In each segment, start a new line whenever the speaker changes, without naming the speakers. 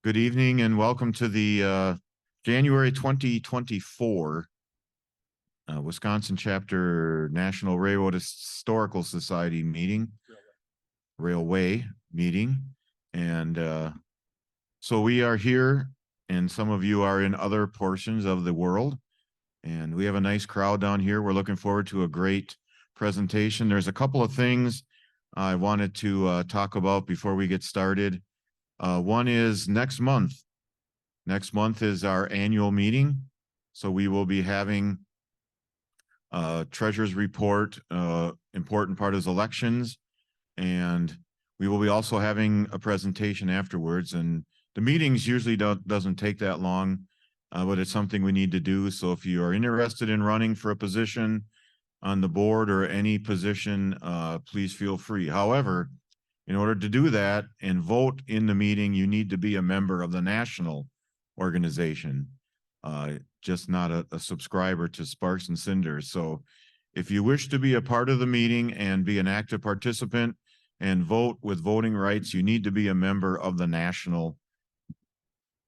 Good evening and welcome to the January 2024 Wisconsin Chapter National Railroad Historical Society Railway meeting. And so we are here, and some of you are in other portions of the world, and we have a nice crowd down here. We're looking forward to a great presentation. There's a couple of things I wanted to talk about before we get started. One is next month. Next month is our annual meeting. So we will be having treasurer's report. Important part is elections. And we will be also having a presentation afterwards. And the meetings usually doesn't take that long, but it's something we need to do. So if you are interested in running for a position on the board or any position, please feel free. However, in order to do that and vote in the meeting, you need to be a member of the national organization, just not a subscriber to Sparks and Cinders. So if you wish to be a part of the meeting and be an active participant and vote with voting rights, you need to be a member of the national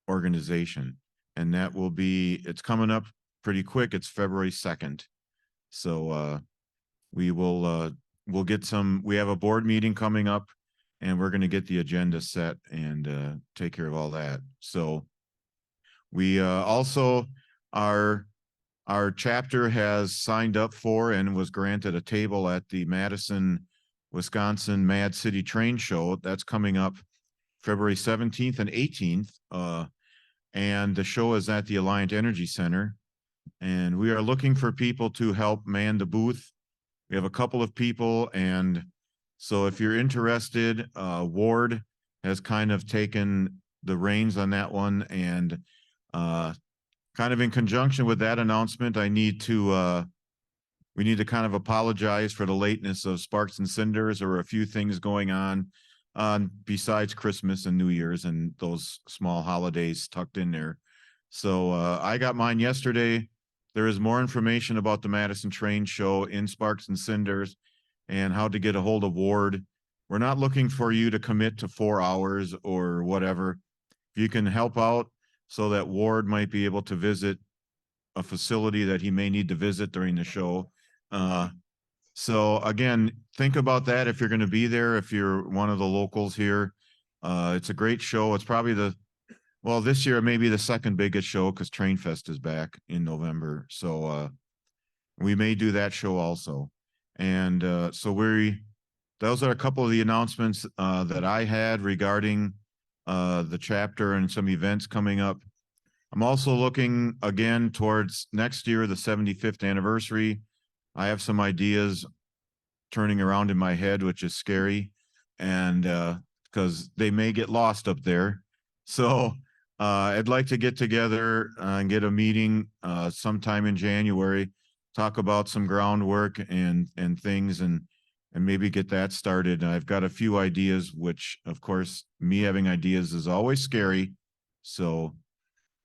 organization. And that will be, it's coming up pretty quick. It's February 2nd. So we'll get some, we have a board meeting coming up, and we're going to get the agenda set and take care of all that. So we also, our chapter has signed up for and was granted a table at the Madison, Wisconsin Mad City Train Show. That's coming up February 17th and 18th. And the show is at the Alliant Energy Center. And we are looking for people to help man the booth. We have a couple of people, and so if you're interested, Ward has kind of taken the reins on that one, and kind of in conjunction with that announcement, we need to kind of apologize for the lateness of Sparks and Cinders. There were a few things going on besides Christmas and New Year's and those small holidays tucked in there. So I got mine yesterday. There is more information about the Madison Train Show in Sparks and Cinders and how to get a hold of Ward. We're not looking for you to commit to 4 hours or whatever. If you can help out so that Ward might be able to visit a facility that he may need to visit during the show. So again, think about that if you're going to be there, if you're one of the locals here. It's a great show. It's probably this year it may be the second biggest show because Train Fest is back in November. So we may do that show also. And so those are a couple of the announcements that I had regarding the chapter and some events coming up. I'm also looking again towards next year, the 75th anniversary. I have some ideas turning around in my head, which is scary, and because they may get lost up there. So I'd like to get together and get a meeting sometime in January, talk about some groundwork and things, and maybe get that started. And I've got a few ideas, which of course, me having ideas is always scary. So,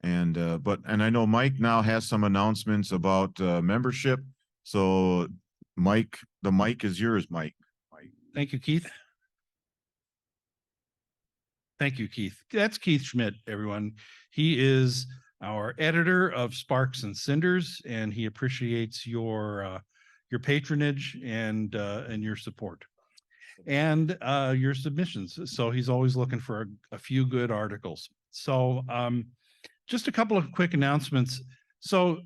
and I know Mike now has some announcements about membership. So Mike, the mic is yours, Mike.
Thank you, Keith. Thank you, Keith. That's Keith Schmidt, everyone. He is our editor of Sparks and Cinders, and he appreciates your patronage and your support and your submissions. So he's always looking for a few good articles. So just a couple of quick announcements. So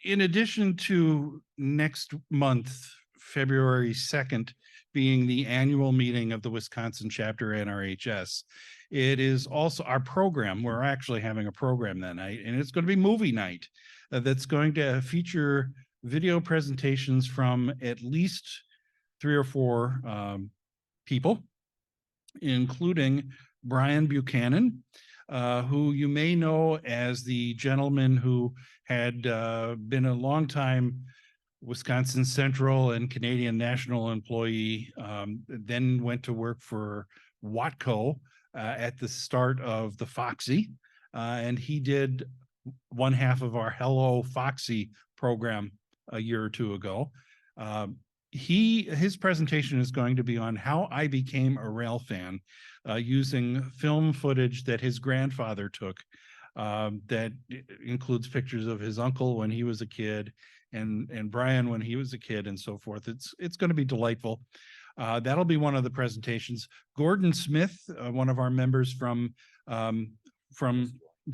in addition to next month, February 2nd, being the annual meeting of the Wisconsin chapter NRHS, it is also our program. We're actually having a program that night, and it's going to be movie night that's going to feature video presentations from at least 3 or 4 people, including Brian Buchanan, who you may know as the gentleman who had been a longtime Wisconsin Central and Canadian National employee, then went to work for Watco at the start of the Foxy, and he did one half of our Hello Foxy program a year or 2 ago. his presentation is going to be on how I became a rail fan, using film footage that his grandfather took, that includes pictures of his uncle when he was a kid, and Brian when he was a kid, and so forth. It's going to be delightful. That'll be one of the presentations. Gordon Smith, one of our members from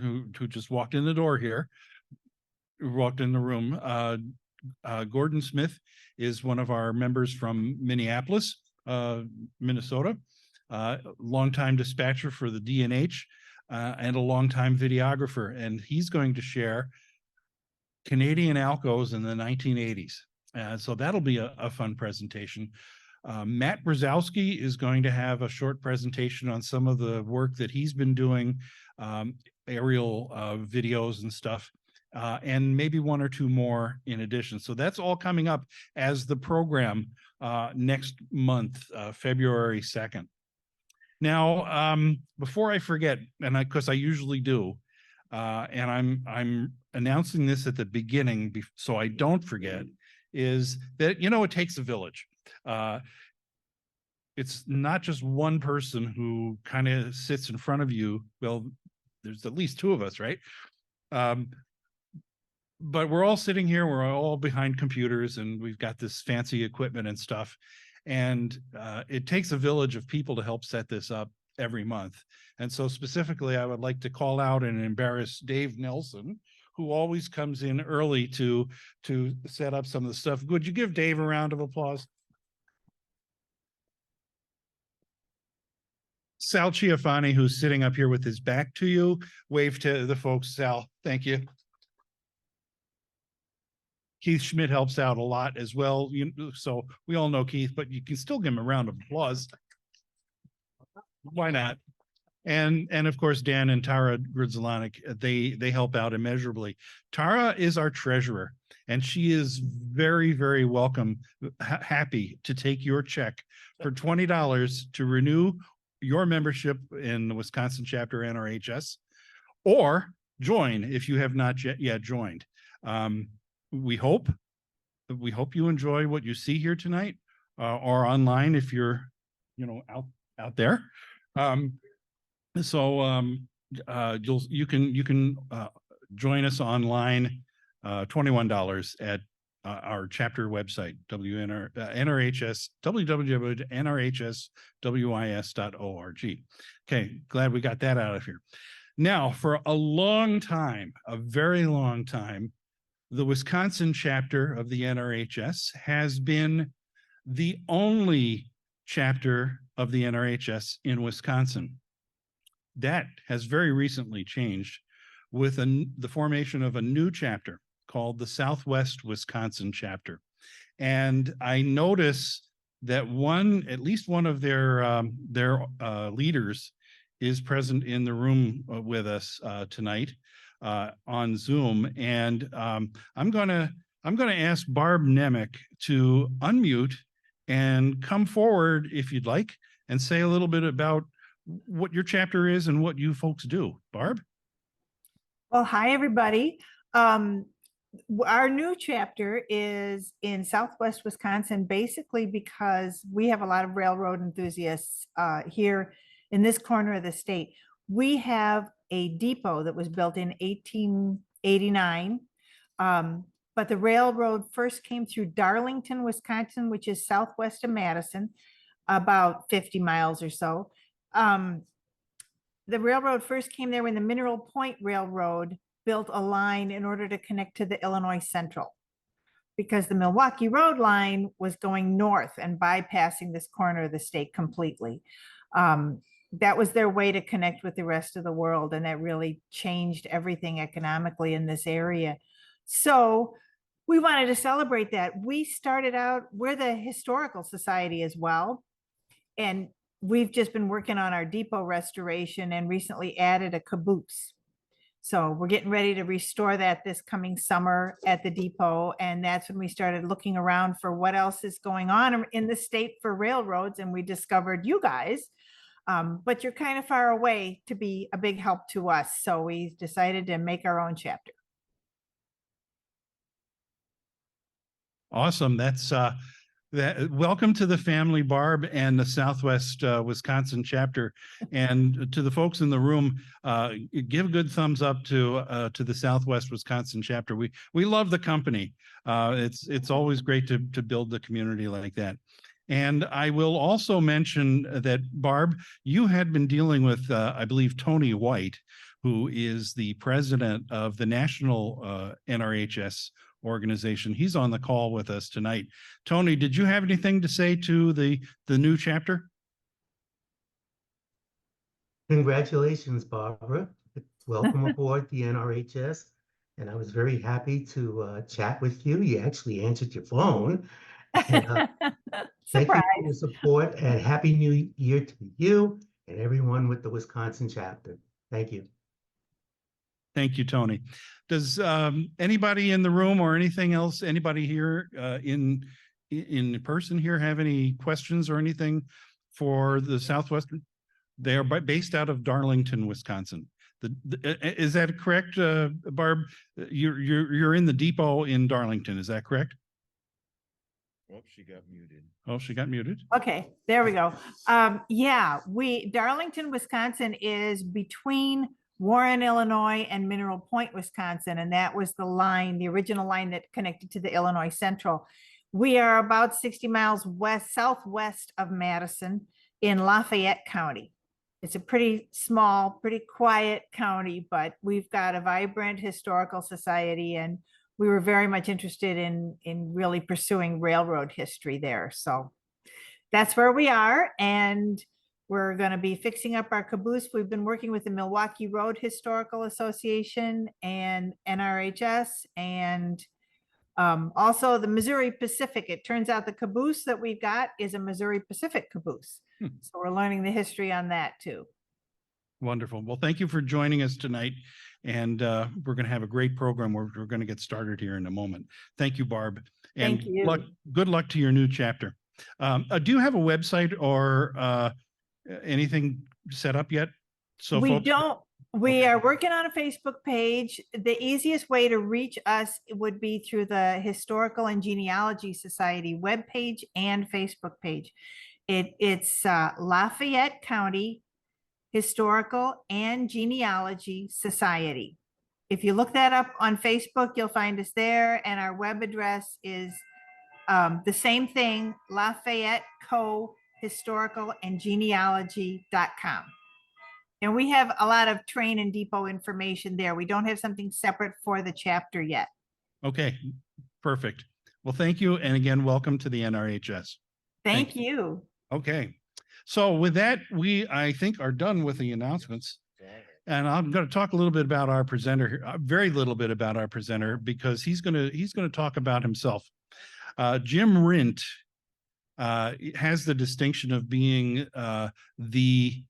who just walked in the door here, who walked in the room. Gordon Smith is one of our members from Minneapolis, Minnesota, longtime dispatcher for the DNH, and a longtime videographer. And he's going to share Canadian Alcos in the 1980s. So that'll be a fun presentation. Matt Brzezowski is going to have a short presentation on some of the work that he's been doing, aerial videos and stuff, and maybe one or two more in addition. So that's all coming up as the program next month, February 2nd. Now, before I forget, and because I usually do, and I'm announcing this at the beginning so I don't forget, is that, it takes a village. It's not just one person who kind of sits in front of you. Well, there's at least two of us, right? But we're all sitting here, we're all behind computers, and we've got this fancy equipment and stuff. And it takes a village of people to help set this up every month. And so specifically, I would like to call out and embarrass Dave Nelson, who always comes in early to set up some of the stuff. Would you give Dave a round of applause? Sal Chiafani, who's sitting up here with his back to you, wave to the folks. Sal, thank you. Keith Schmidt helps out a lot as well. So we all know Keith, but you can still give him a round of applause. Why not? And of course, Dan and Tara Grudzelanek, they help out immeasurably. Tara is our treasurer, and she is very, very welcome, happy to take your check for $20 to renew your membership in the Wisconsin chapter NRHS, or join if you have not yet joined. We hope you enjoy what you see here tonight, or online if you're, out there. You can join us online, $21 at our chapter website, NRHS, www.nrhswis.org. Okay, glad we got that out of here. Now, for a long time, a very long time, the Wisconsin chapter of the NRHS has been the only chapter of the NRHS in Wisconsin. That has very recently changed with the formation of a new chapter called the Southwest Wisconsin chapter. And I notice that at least one of their leaders is present in the room with us tonight on Zoom. And I'm gonna ask Barb Nemec to unmute and come forward if you'd like, and say a little bit about what your chapter is and what you folks do. Barb?
Well, hi, everybody. Our new chapter is in Southwest Wisconsin, basically because we have a lot of railroad enthusiasts here in this corner of the state. We have a depot that was built in 1889. But the railroad first came through Darlington, Wisconsin, which is southwest of Madison, about 50 miles or so. The railroad first came there when the Mineral Point Railroad built a line in order to connect to the Illinois Central, because the Milwaukee Road line was going north and bypassing this corner of the state completely. That was their way to connect with the rest of the world, and that really changed everything economically in this area. So we wanted to celebrate that. We started out, we're the Historical Society as well, and we've just been working on our depot restoration and recently added a caboose. So we're getting ready to restore that this coming summer at the depot. And that's when we started looking around for what else is going on in the state for railroads. And we discovered you guys, but you're kind of far away to be a big help to us. So we decided to make our own chapter.
Awesome. That's Welcome to the family, Barb, and the Southwest Wisconsin chapter. And to the folks in the room, give a good thumbs up to the Southwest Wisconsin chapter. We love the company. It's always great to build the community like that. And I will also mention that, Barb, you had been dealing with, I believe, Tony White, who is the president of the national NRHS organization. He's on the call with us tonight. Tony, did you have anything to say to the new chapter?
Congratulations, Barbara. Welcome aboard the NRHS. And I was very happy to chat with you. You actually answered your phone. And, thank you for your support, and Happy New Year to you and everyone with the Wisconsin chapter. Thank you.
Thank you, Tony. Does anybody in the room or anything else, anybody here in person here have any questions or anything for the Southwestern? They are based out of Darlington, Wisconsin. Is that correct, Barb? You're in the depot in Darlington, is that correct?
Oh, she got muted.
Oh, she got muted.
Okay, there we go. Yeah, Darlington, Wisconsin is between Warren, Illinois and Mineral Point, Wisconsin. And that was the line, the original line that connected to the Illinois Central. We are about 60 miles southwest of Madison in Lafayette County. It's a pretty small, pretty quiet county, but we've got a vibrant historical society, and we were very much interested in really pursuing railroad history there. So that's where we are. And we're going to be fixing up our caboose. We've been working with the Milwaukee Road Historical Association and NRHS, and also the Missouri Pacific. It turns out the caboose that we've got is a Missouri Pacific caboose. So we're learning the history on that too.
Wonderful. Well, thank you for joining us tonight. And we're going to have a great program. We're going to get started here in a moment. Thank you, Barb. And
Thank you.
Good luck to your new chapter. Do you have a website or anything set up yet? So
we
folks,
don't. We are working on a Facebook page. The easiest way to reach us would be through the Historical and Genealogy Society webpage and Facebook page. It's Lafayette County Historical and Genealogy Society. If you look that up on Facebook, you'll find us there. And our web address is the same thing, Lafayette Co Historical and Genealogy.com. And we have a lot of train and depot information there. We don't have something separate for the chapter yet.
Okay, perfect. Well, thank you. And again, welcome to the NRHS.
Thank you.
Okay. So with that, I think are done with the announcements. And I'm going to talk a little bit about our presenter here, very little bit about our presenter, because he's going to talk about himself. Jim Rindt has the distinction of being the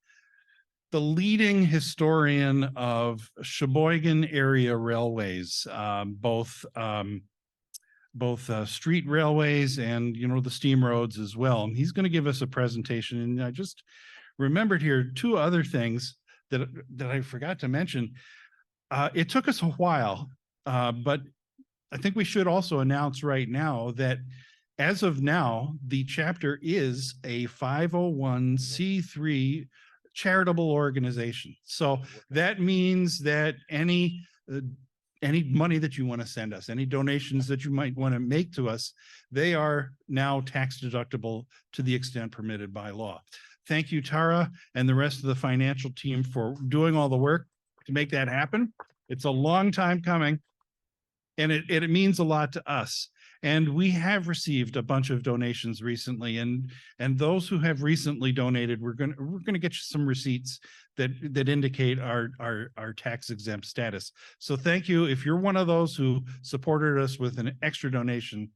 leading historian of Sheboygan area railways, both street railways and, the steam roads as well. And he's going to give us a presentation. And I just remembered here two other things that I forgot to mention. It took us a while, but I think we should also announce right now that as of now, the chapter is a 501c3 charitable organization. So that means that any money that you want to send us, any donations that you might want to make to us, they are now tax deductible to the extent permitted by law. Thank you, Tara, and the rest of the financial team for doing all the work to make that happen. It's a long time coming, and it means a lot to us. And we have received a bunch of donations recently, and those who have recently donated, we're gonna get you some receipts that indicate our tax exempt status. So thank you. If you're one of those who supported us with an extra donation,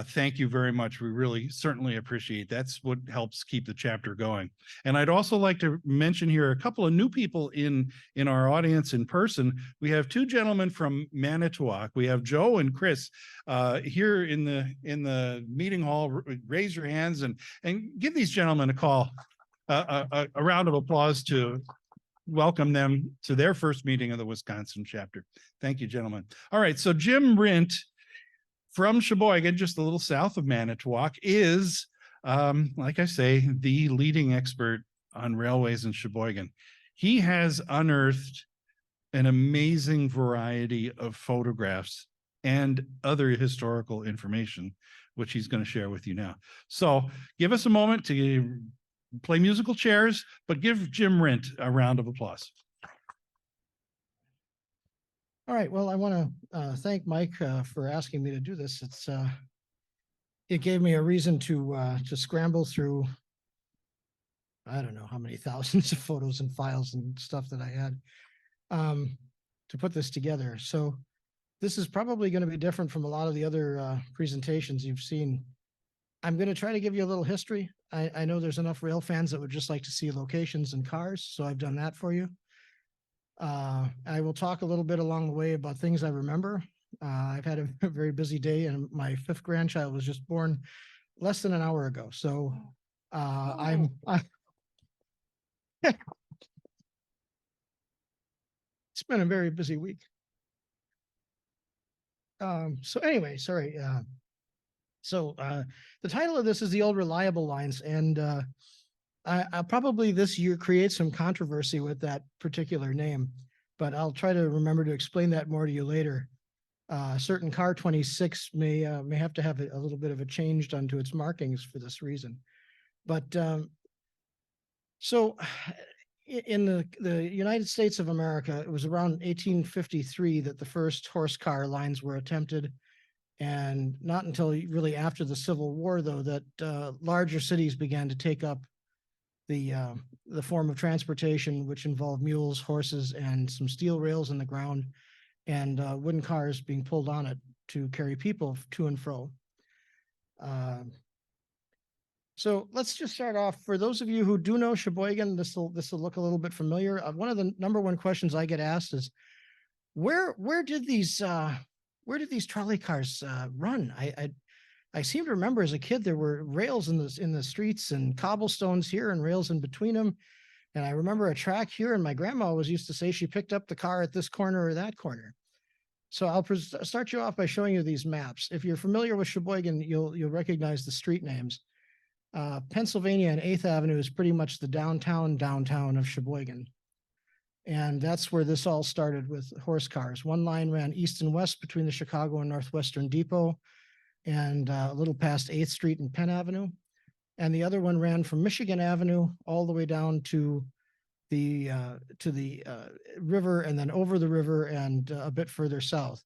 thank you very much. We really certainly appreciate. That's what helps keep the chapter going. And I'd also like to mention here a couple of new people in our audience in person. We have two gentlemen from Manitowoc. We have Joe and Chris here in the meeting hall. Raise your hands and give these gentlemen a call, a round of applause to welcome them to their first meeting of the Wisconsin chapter. Thank you, gentlemen. All right, so Jim Rindt from Sheboygan, just a little south of Manitowoc, is, like I say, the leading expert on railways in Sheboygan. He has unearthed an amazing variety of photographs and other historical information, which he's going to share with you now. So give us a moment to play musical chairs, but give Jim Rindt a round of applause.
All right, well, I want to thank Mike for asking me to do this. It gave me a reason to scramble through, I don't know how many thousands of photos and files and stuff that I had to put this together. So this is probably going to be different from a lot of the other presentations you've seen. I'm going to try to give you a little history. I know there's enough rail fans that would just like to see locations and cars, so I've done that for you. I will talk a little bit along the way about things I remember. I've had a very busy day, and my 5th grandchild was just born less than an hour ago. So it's been a very busy week. So anyway, sorry. The title of this is The Old Reliable Lines, and I'll probably this year create some controversy with that particular name, but I'll try to remember to explain that more to you later. Certain car 26 may have to have a little bit of a change done to its markings for this reason. But so in the United States of America, it was around 1853 that the first horse car lines were attempted. And not until really after the Civil War, though, that larger cities began to take up the form of transportation, which involved mules, horses, and some steel rails in the ground, and wooden cars being pulled on it to carry people to and fro. So let's just start off. For those of you who do know Sheboygan, this will look a little bit familiar. One of the #1 questions I get asked is, where did these trolley cars run? I seem to remember as a kid there were rails in the streets and cobblestones here and rails in between them. And I remember a track here, and my grandma always used to say she picked up the car at this corner or that corner. So I'll start you off by showing you these maps. If you're familiar with Sheboygan, you'll recognize the street names. Pennsylvania and 8th Avenue is pretty much the downtown of Sheboygan. And that's where this all started, with horse cars. One line ran east and west between the Chicago and Northwestern Depot, and a little past 8th Street and Penn Avenue. And the other one ran from Michigan Avenue all the way down to the river, and then over the river and a bit further south.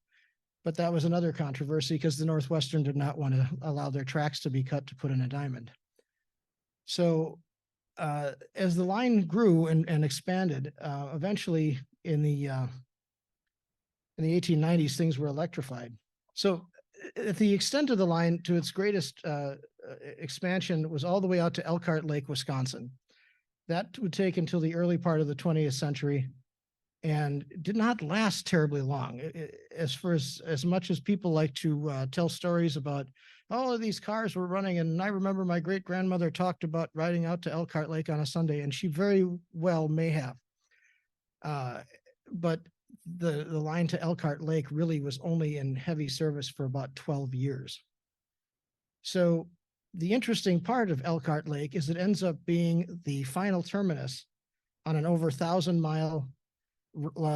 But that was another controversy because the Northwestern did not want to allow their tracks to be cut to put in a diamond. So as the line grew and expanded, eventually in the 1890s, things were electrified. So at the extent of the line to its greatest expansion was all the way out to Elkart Lake, Wisconsin. That would take until the early part of the 20th century and did not last terribly long. As much as people like to tell stories about, oh, these cars were running, and I remember my great grandmother talked about riding out to Elkart Lake on a Sunday, and she very well may have. But the line to Elkart Lake really was only in heavy service for about 12 years. So the interesting part of Elkart Lake is it ends up being the final terminus on an over 1,000-mile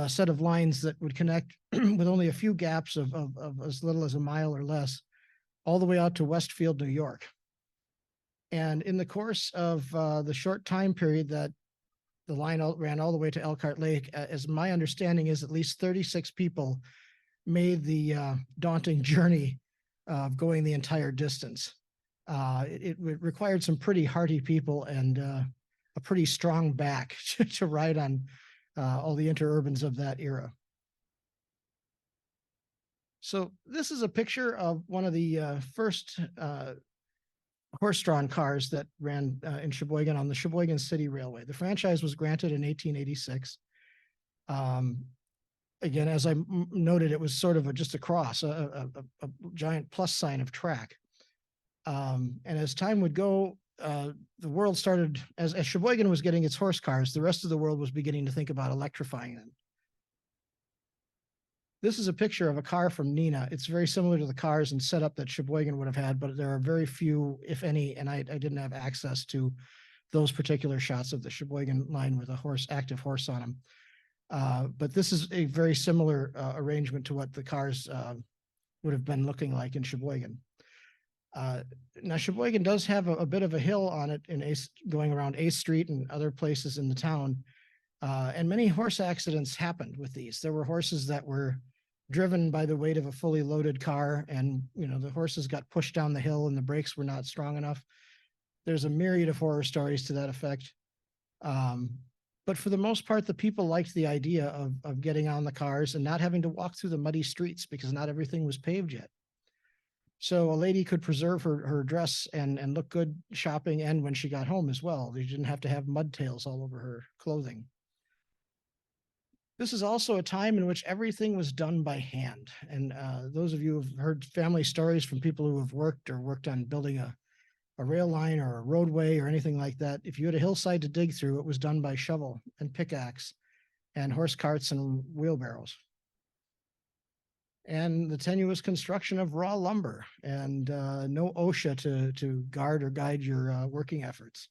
set of lines that would connect with only a few gaps of as little as a mile or less, all the way out to Westfield, New York. And in the course of the short time period that the line ran all the way to Elkart Lake, as my understanding is, at least 36 people made the daunting journey of going the entire distance. It required some pretty hardy people and a pretty strong back to ride on all the interurbans of that era. So this is a picture of one of the first horse-drawn cars that ran in Sheboygan on the Sheboygan City Railway. The franchise was granted in 1886. Again, as I noted, it was sort of just a cross, a giant plus sign of track. And as time would go, the world started, as Sheboygan was getting its horse cars, the rest of the world was beginning to think about electrifying them. This is a picture of a car from Neenah. It's very similar to the cars and setup that Sheboygan would have had, but there are very few, if any, and I didn't have access to those particular shots of the Sheboygan line with a active horse on them. But this is a very similar arrangement to what the cars would have been looking like in Sheboygan. Now Sheboygan does have a bit of a hill on it going around 8th Street and other places in the town. And many horse accidents happened with these. There were horses that were driven by the weight of a fully loaded car, and the horses got pushed down the hill and the brakes were not strong enough. There's a myriad of horror stories to that effect. But for the most part, the people liked the idea of getting on the cars and not having to walk through the muddy streets because not everything was paved yet. So a lady could preserve her dress and look good shopping and when she got home as well. She didn't have to have mud tails all over her clothing. This is also a time in which everything was done by hand. And those of you who have heard family stories from people who have worked on building a rail line or a roadway or anything like that, if you had a hillside to dig through, it was done by shovel and pickaxe and horse carts and wheelbarrows. And the tenuous construction of raw lumber and no OSHA to guard or guide your working efforts.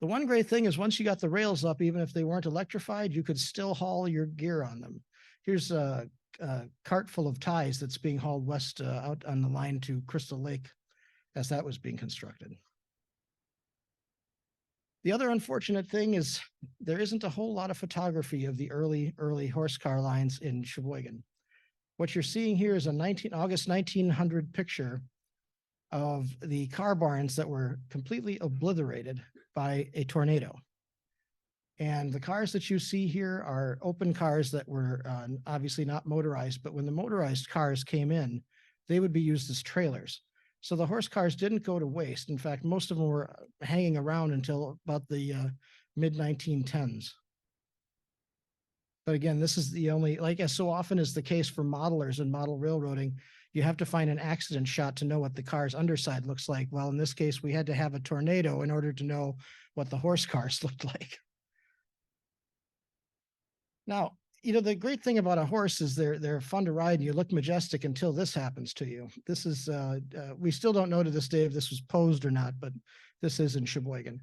The one great thing is once you got the rails up, even if they weren't electrified, you could still haul your gear on them. Here's a cart full of ties that's being hauled west out on the line to Crystal Lake as that was being constructed. The other unfortunate thing is there isn't a whole lot of photography of the early horse car lines in Sheboygan. What you're seeing here is a August 1900 picture of the car barns that were completely obliterated by a tornado. And the cars that you see here are open cars that were obviously not motorized, but when the motorized cars came in, they would be used as trailers. So the horse cars didn't go to waste. In fact, most of them were hanging around until about the mid-1910s. But again, this is the only, like as so often is the case for modelers and model railroading, you have to find an accident shot to know what the car's underside looks like. Well, in this case, we had to have a tornado in order to know what the horse cars looked like. Now, the great thing about a horse is they're fun to ride and you look majestic until this happens to you. This is, we still don't know to this day if this was posed or not, but this is in Sheboygan.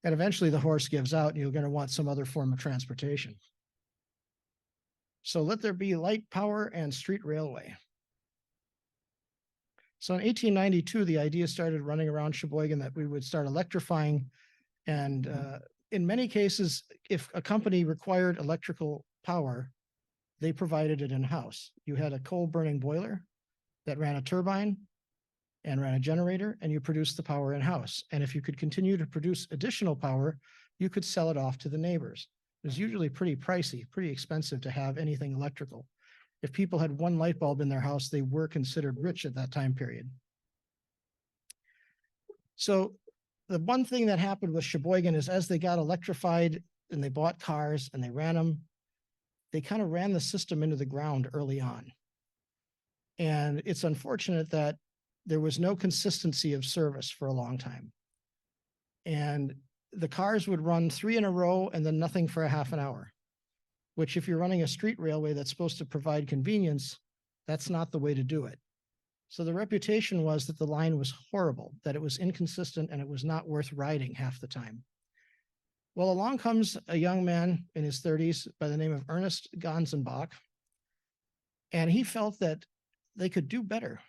And eventually the horse gives out and you're going to want some other form of transportation. So let there be light, power, and street railway. So in 1892, the idea started running around Sheboygan that we would start electrifying. And in many cases, if a company required electrical power, they provided it in-house. You had a coal burning boiler that ran a turbine and ran a generator, and you produced the power in-house. And if you could continue to produce additional power, you could sell it off to the neighbors. It was usually pretty pricey, pretty expensive to have anything electrical. If people had one light bulb in their house, they were considered rich at that time period. So the one thing that happened with Sheboygan is as they got electrified and they bought cars and they ran them, they kind of ran the system into the ground early on. And it's unfortunate that there was no consistency of service for a long time. And the cars would run 3 in a row and then nothing for a half an hour, which if you're running a street railway that's supposed to provide convenience, that's not the way to do it. So the reputation was that the line was horrible, that it was inconsistent and it was not worth riding half the time. Well, along comes a young man in his 30s by the name of Ernest Gonzenbach, and he felt that they could do better.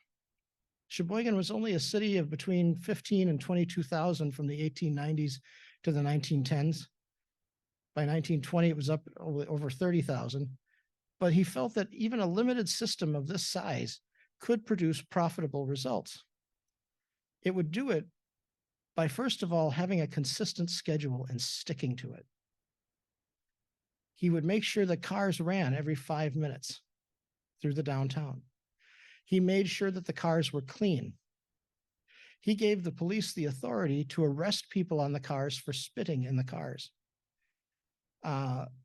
Sheboygan was only a city of between 15 and 22,000 from the 1890s to the 1910s. By 1920, it was up over 30,000. But he felt that even a limited system of this size could produce profitable results. It would do it by, first of all, having a consistent schedule and sticking to it. He would make sure that cars ran every 5 minutes through the downtown. He made sure that the cars were clean. He gave the police the authority to arrest people on the cars for spitting in the cars.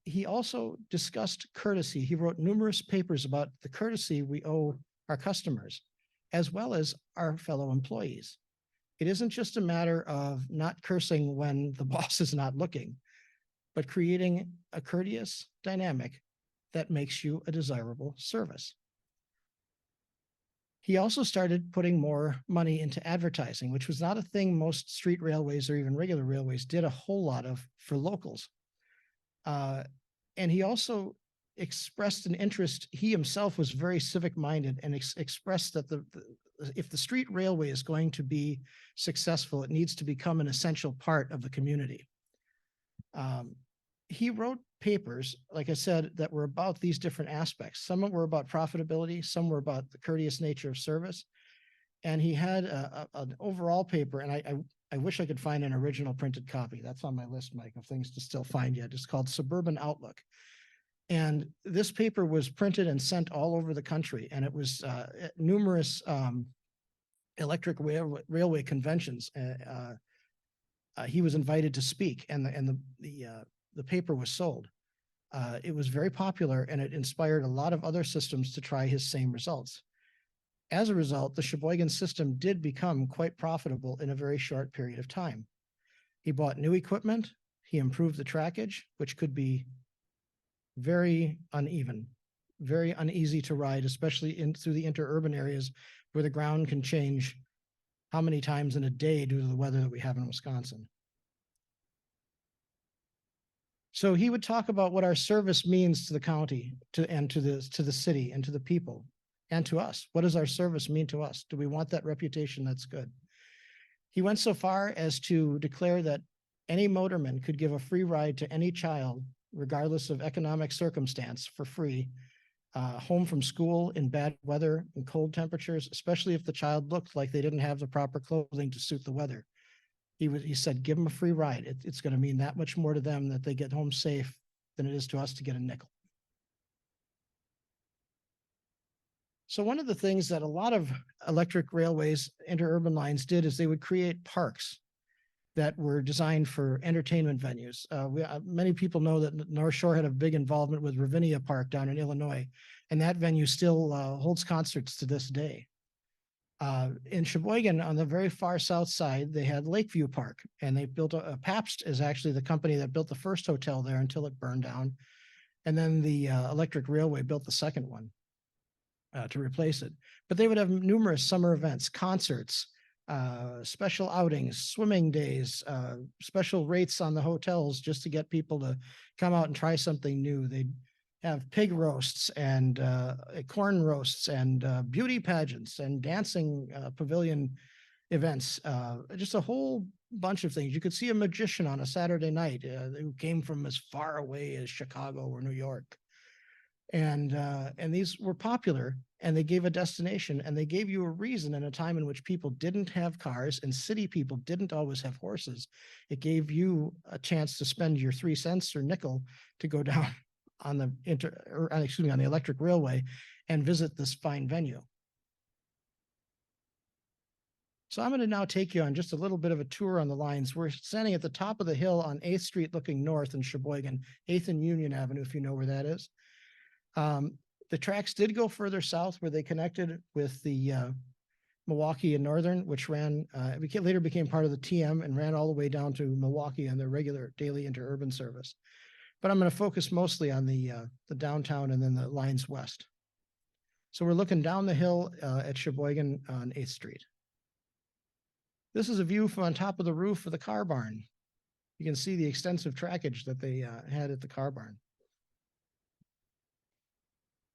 He also discussed courtesy. He wrote numerous papers about the courtesy we owe our customers, as well as our fellow employees. It isn't just a matter of not cursing when the boss is not looking, but creating a courteous dynamic that makes you a desirable service. He also started putting more money into advertising, which was not a thing most street railways or even regular railways did a whole lot of for locals. And he also expressed an interest. He himself was very civic minded and expressed that if the street railway is going to be successful, it needs to become an essential part of the community. He wrote papers, like I said, that were about these different aspects. Some were about profitability, some were about the courteous nature of service. And he had an overall paper, and I wish I could find an original printed copy. That's on my list, Mike, of things to still find yet. It's called Suburban Outlook. And this paper was printed and sent all over the country, and it was at numerous electric railway conventions. He was invited to speak, and the paper was sold. It was very popular, and it inspired a lot of other systems to try his same results. As a result, the Sheboygan system did become quite profitable in a very short period of time. He bought new equipment. He improved the trackage, which could be very uneven, very uneasy to ride, especially through the interurban areas where the ground can change how many times in a day due to the weather that we have in Wisconsin. So he would talk about what our service means to the county, to the city, and to the people, and to us. What does our service mean to us? Do we want that reputation? That's good. He went so far as to declare that any motorman could give a free ride to any child, regardless of economic circumstance, for free, home from school in bad weather and cold temperatures, especially if the child looked like they didn't have the proper clothing to suit the weather. He said, give them a free ride. It's going to mean that much more to them that they get home safe than it is to us to get a nickel. So one of the things that a lot of electric railways, interurban lines did is they would create parks that were designed for entertainment venues. Many people know that North Shore had a big involvement with Ravinia Park down in Illinois, and that venue still holds concerts to this day. In Sheboygan, on the very far south side, they had Lakeview Park, and they built Pabst is actually the company that built the first hotel there until it burned down. And then the electric railway built the second one to replace it. But they would have numerous summer events, concerts, special outings, swimming days, special rates on the hotels just to get people to come out and try something new. They'd have pig roasts and corn roasts and beauty pageants and dancing pavilion events, just a whole bunch of things. You could see a magician on a Saturday night who came from as far away as Chicago or New York. And these were popular, and they gave a destination, and they gave you a reason in a time in which people didn't have cars and city people didn't always have horses. It gave you a chance to spend your 3 cents or nickel to go down on the on the electric railway and visit this fine venue. So I'm going to now take you on just a little bit of a tour on the lines. We're standing at the top of the hill on 8th Street looking north in Sheboygan, 8th and Union Avenue, if you know where that is. The tracks did go further south where they connected with the Milwaukee and Northern, which ran, later became part of the TM and ran all the way down to Milwaukee on their regular daily interurban service. But I'm going to focus mostly on the downtown and then the lines west. So we're looking down the hill at Sheboygan on 8th Street. This is a view from on top of the roof of the car barn. You can see the extensive trackage that they had at the car barn.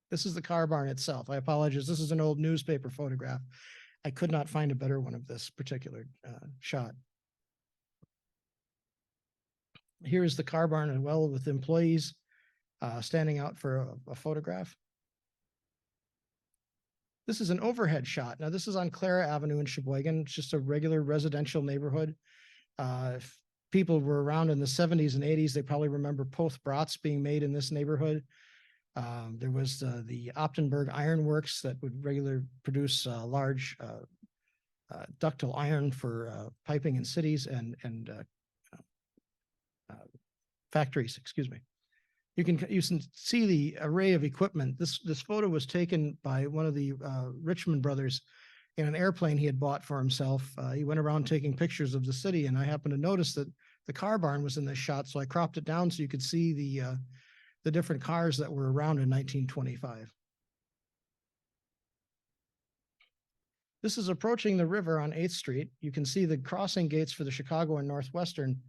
This is the car barn itself. I apologize. This is an old newspaper photograph. I could not find a better one of this particular shot. Here's the car barn as well, with employees standing out for a photograph. This is an overhead shot. Now, this is on Clara Avenue in Sheboygan. It's just a regular residential neighborhood. If people were around in the 70s and 80s, they probably remember Poth brats being made in this neighborhood. There was the Optenberg Iron Works that would regularly produce large ductile iron for piping in cities and factories, excuse me. You can see the array of equipment. This photo was taken by one of the Richmond brothers in an airplane he had bought for himself. He went around taking pictures of the city, and I happened to notice that the car barn was in this shot, so I cropped it down so you could see the different cars that were around in 1925. This is approaching the river on 8th Street. You can see the crossing gates for the Chicago and Northwestern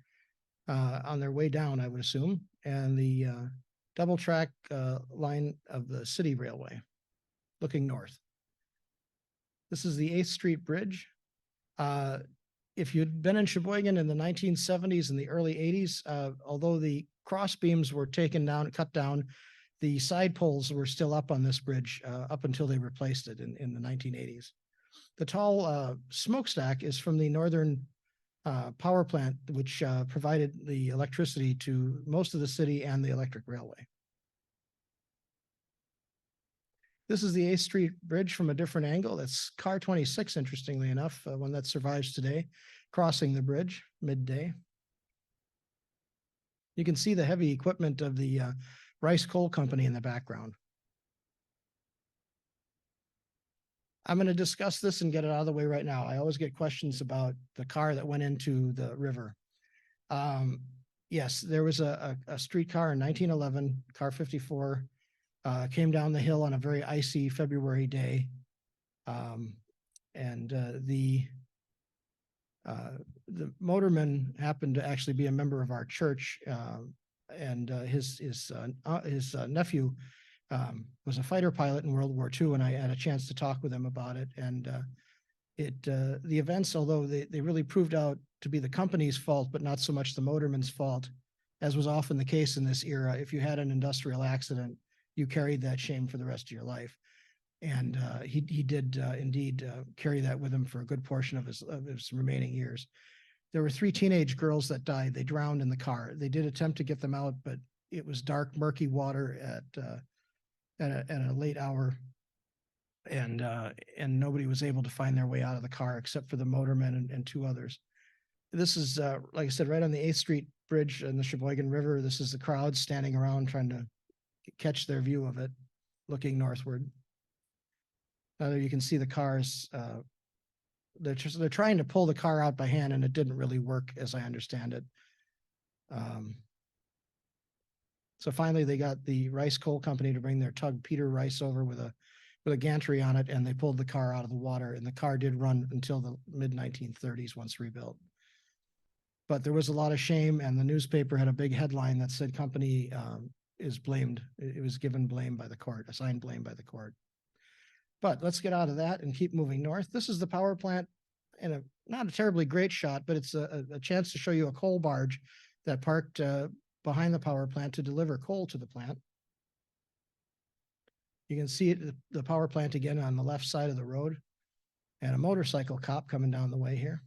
on their way down, I would assume, and the double track line of the City Railway looking north. This is the 8th Street Bridge. If you'd been in Sheboygan in the 1970s and the early 80s, although the cross beams were taken down, cut down, the side poles were still up on this bridge up until they replaced it in the 1980s. The tall smokestack is from the Northern power plant, which provided the electricity to most of the city and the electric railway. This is the 8th Street Bridge from a different angle. That's car 26, interestingly enough, one that survives today, crossing the bridge midday. You can see the heavy equipment of the Rice Coal Company in the background. I'm going to discuss this and get it out of the way right now. I always get questions about the car that went into the river. Yes, there was a streetcar in 1911, car 54, came down the hill on a very icy February day. The motorman happened to actually be a member of our church, and his nephew was a fighter pilot in World War II, and I had a chance to talk with him about it. And the events, although they really proved out to be the company's fault, but not so much the motorman's fault, as was often the case in this era. If you had an industrial accident, you carried that shame for the rest of your life. And he did indeed carry that with him for a good portion of his remaining years. There were 3 teenage girls that died. They drowned in the car. They did attempt to get them out, but it was dark, murky water at a late hour, and nobody was able to find their way out of the car except for the motorman and 2 others. This is, like I said, right on the 8th Street Bridge in the Sheboygan River. This is the crowd standing around trying to catch their view of it, looking northward. You can see the cars. They're trying to pull the car out by hand, and it didn't really work, as I understand it. So finally, they got the Rice Coal Company to bring their tug Peter Rice over with a gantry on it, and they pulled the car out of the water. And the car did run until the mid-1930s, once rebuilt. But there was a lot of shame, and the newspaper had a big headline that said company is blamed. It was given blame by the court, assigned blame by the court. But let's get out of that and keep moving north. This is the power plant, and not a terribly great shot, but it's a chance to show you a coal barge that parked behind the power plant to deliver coal to the plant. You can see it, the power plant again on the left side of the road, and a motorcycle cop coming down the way here.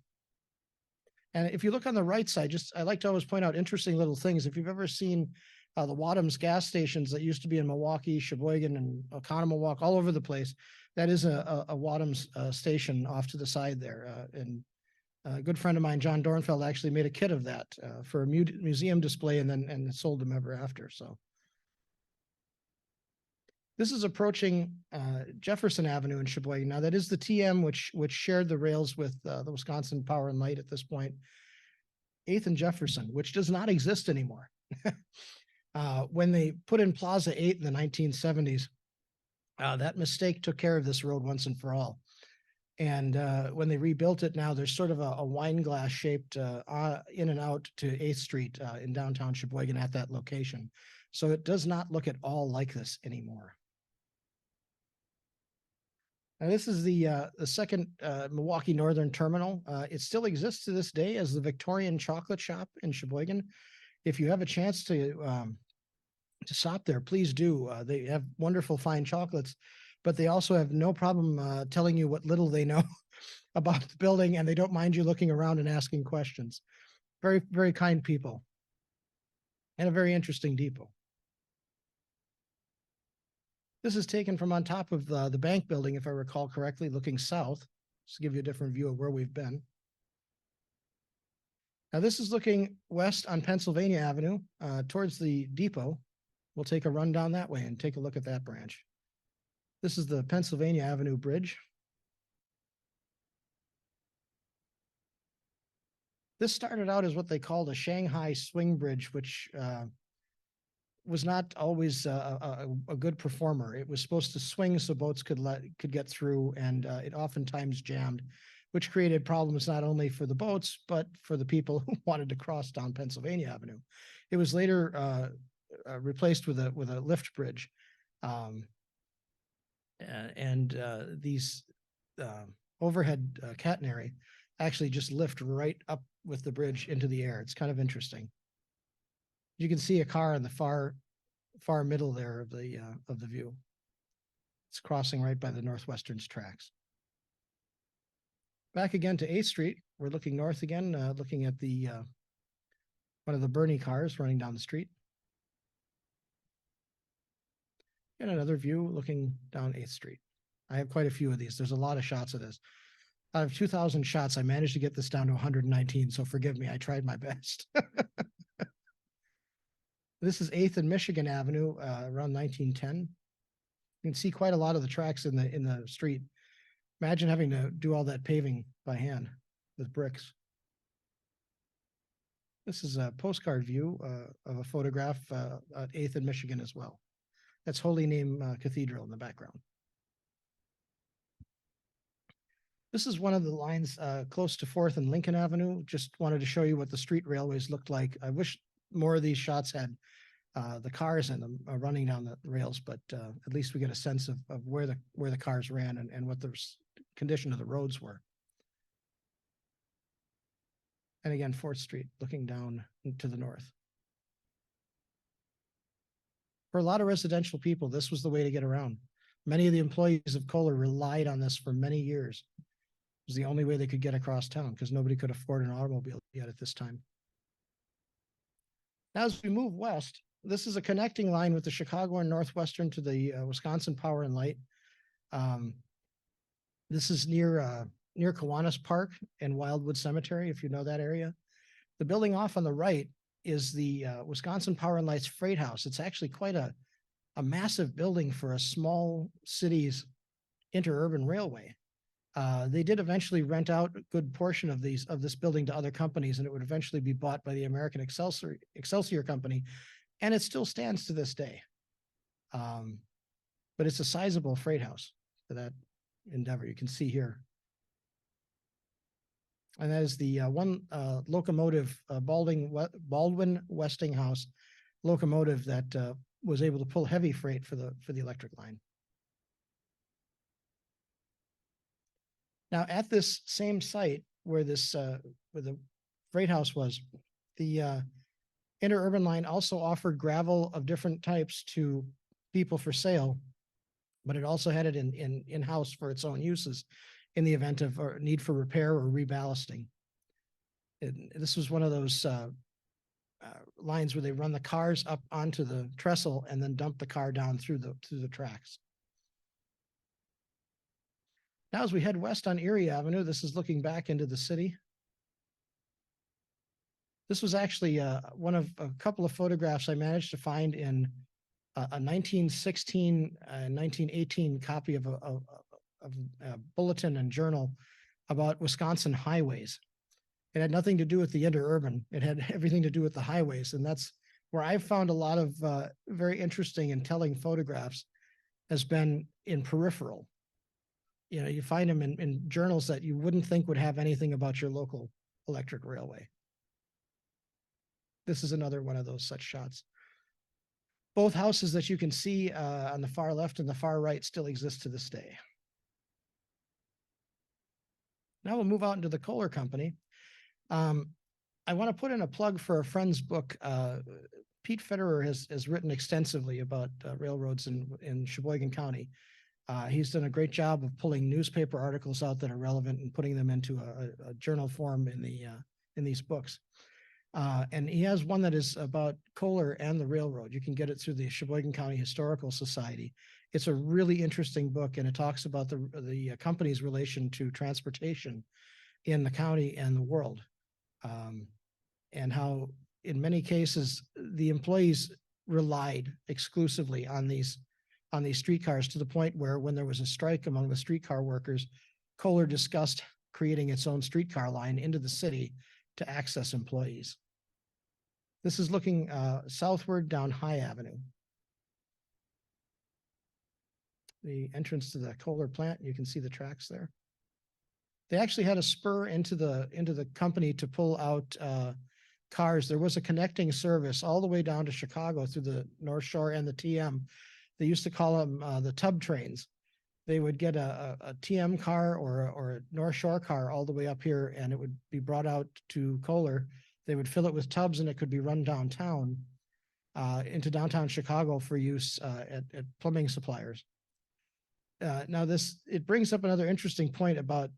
And if you look on the right side, I like to always point out interesting little things. If you've ever seen the Wadhams gas stations that used to be in Milwaukee, Sheboygan, and Oconomowoc, all over the place, that is a Wadhams station off to the side there. And a good friend of mine, John Dornfeld, actually made a kit of that for a museum display, and sold them ever after. So this is approaching Jefferson Avenue in Sheboygan. Now that is the TM, which shared the rails with the Wisconsin Power and Light at this point. 8th and Jefferson, which does not exist anymore. When they put in Plaza 8 in the 1970s, that mistake took care of this road once and for all. And when they rebuilt it now, there's sort of a wine glass shaped in and out to 8th Street in downtown Sheboygan at that location. So it does not look at all like this anymore. Now this is the second Milwaukee Northern Terminal. It still exists to this day as the Victorian Chocolate Shop in Sheboygan. If you have a chance to stop there, please do. They have wonderful fine chocolates, but they also have no problem telling you what little they know about the building, and they don't mind you looking around and asking questions. Very, very kind people, and a very interesting depot. This is taken from on top of the bank building, if I recall correctly, looking south, just to give you a different view of where we've been. Now this is looking west on Pennsylvania Avenue towards the depot. We'll take a run down that way and take a look at that branch. This is the Pennsylvania Avenue Bridge. This started out as what they called a Shanghai swing bridge, which was not always a good performer. It was supposed to swing so boats could get through, and it oftentimes jammed, which created problems not only for the boats, but for the people who wanted to cross down Pennsylvania Avenue. It was later replaced with a lift bridge. These overhead catenary actually just lift right up with the bridge into the air. It's kind of interesting. You can see a car in the far middle there of the view. It's crossing right by the Northwestern's tracks. Back again to 8th Street. We're looking north again, looking at the one of the Bernie cars running down the street. And another view looking down 8th Street. I have quite a few of these. There's a lot of shots of this. Out of 2,000 shots, I managed to get this down to 119, so forgive me, I tried my best. This is 8th and Michigan Avenue, around 1910. You can see quite a lot of the tracks in the street. Imagine having to do all that paving by hand with bricks. This is a postcard view of a photograph at 8th and Michigan as well. That's Holy Name Cathedral in the background. This is one of the lines close to 4th and Lincoln Avenue. Just wanted to show you what the street railways looked like. I wish more of these shots had the cars in them running down the rails, but at least we get a sense of where the cars ran and what the condition of the roads were. And again, 4th Street looking down to the north. For a lot of residential people, this was the way to get around. Many of the employees of Kohler relied on this for many years. It was the only way they could get across town because nobody could afford an automobile yet at this time. Now, as we move west, this is a connecting line with the Chicago and Northwestern to the Wisconsin Power and Light. This is near Kiwanis Park and Wildwood Cemetery, if you know that area. The building off on the right is the Wisconsin Power and Light's freight house. It's actually quite a massive building for a small city's interurban railway. They did eventually rent out a good portion of this building to other companies, and it would eventually be bought by the American Excelsior Company, and it still stands to this day. But it's a sizable freight house for that endeavor. You can see here. And that is the one locomotive, Baldwin Westinghouse locomotive that was able to pull heavy freight for the electric line. Now, at this same site where the freight house was, the Interurban line also offered gravel of different types to people for sale, but it also had it in-house for its own uses in the event of need for repair or reballasting. This was one of those lines where they run the cars up onto the trestle and then dump the car down through the tracks. Now, as we head west on Erie Avenue, this is looking back into the city. This was actually one of a couple of photographs I managed to find in a 1916 and 1918 copy of a bulletin and journal about Wisconsin highways. It had nothing to do with the interurban. It had everything to do with the highways. And that's where I've found a lot of very interesting and telling photographs has been in peripheral. You know, you find them in journals that you wouldn't think would have anything about your local electric railway. This is another one of those such shots. Both houses that you can see on the far left and the far right still exist to this day. Now we'll move out into the Kohler Company. I want to put in a plug for a friend's book. Pete Federer has written extensively about railroads in Sheboygan County. He's done a great job of pulling newspaper articles out that are relevant and putting them into a journal form in these books. And he has one that is about Kohler and the railroad. You can get it through the Sheboygan County Historical Society. It's a really interesting book, and it talks about the company's relation to transportation in the county and the world, and how in many cases the employees relied exclusively on these streetcars, to the point where when there was a strike among the streetcar workers, Kohler discussed creating its own streetcar line into the city to access employees. This is looking southward down High Avenue. The entrance to the Kohler plant, you can see the tracks there. They actually had a spur into the company to pull out cars. There was a connecting service all the way down to Chicago through the North Shore and the TM. They used to call them the tub trains. They would get a TM car or a North Shore car all the way up here, and it would be brought out to Kohler. They would fill it with tubs, and it could be run downtown into downtown Chicago for use at plumbing suppliers. Now it brings up another interesting point about,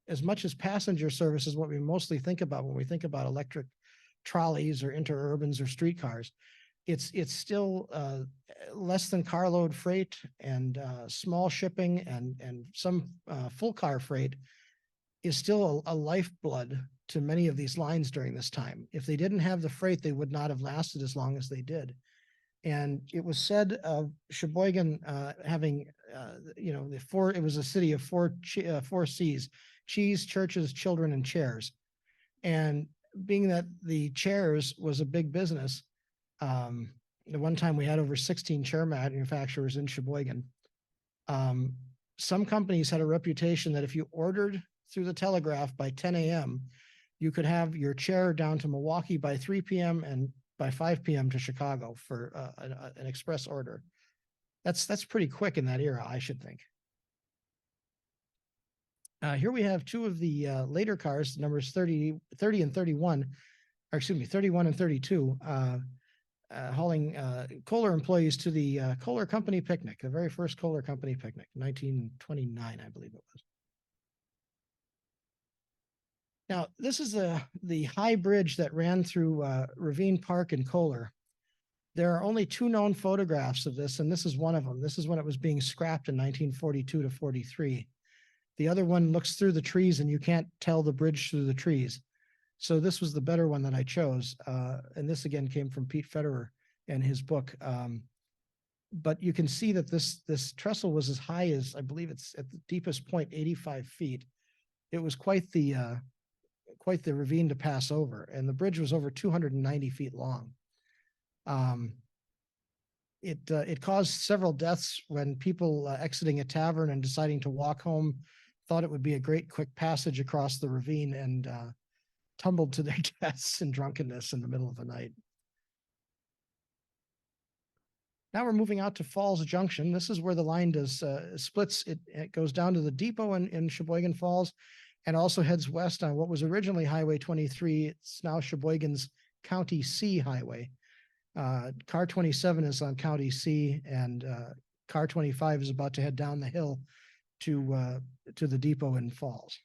as much as passenger service is what we mostly think about when we think about electric trolleys or interurbans or streetcars, it's still less than carload freight and small shipping and some full car freight is still a lifeblood to many of these lines during this time. If they didn't have the freight, they would not have lasted as long as they did. And it was said of Sheboygan having, it was a city of four C's: cheese, churches, children, and chairs. And being that the chairs was a big business, the one time we had over 16 chair manufacturers in Sheboygan. Some companies had a reputation that if you ordered through the telegraph by 10 a.m., you could have your chair down to Milwaukee by 3 p.m. and by 5 p.m. to Chicago for an express order. That's pretty quick in that era, I should think. Here we have two of the later cars, numbers 30 and 31, or excuse me, 31 and 32, hauling Kohler employees to the Kohler Company picnic, the very first Kohler Company picnic, 1929, I believe it was. Now, this is the high bridge that ran through Ravine Park in Kohler. There are only two known photographs of this, and this is one of them. This is when it was being scrapped in 1942 to 43. The other one looks through the trees, and you can't tell the bridge through the trees. So this was the better one that I chose. And this again came from Pete Federer in his book. But you can see that this trestle was as high as, I believe it's at the deepest point, 85 feet. It was quite the ravine to pass over, and the bridge was over 290 feet long. It caused several deaths when people exiting a tavern and deciding to walk home thought it would be a great quick passage across the ravine and tumbled to their deaths in drunkenness in the middle of the night. Now we're moving out to Falls Junction. This is where the line does splits. It goes down to the depot in Sheboygan Falls and also heads west on what was originally Highway 23. It's now Sheboygan's County C highway. Car 27 is on County C, and car 25 is about to head down the hill to the depot in Falls.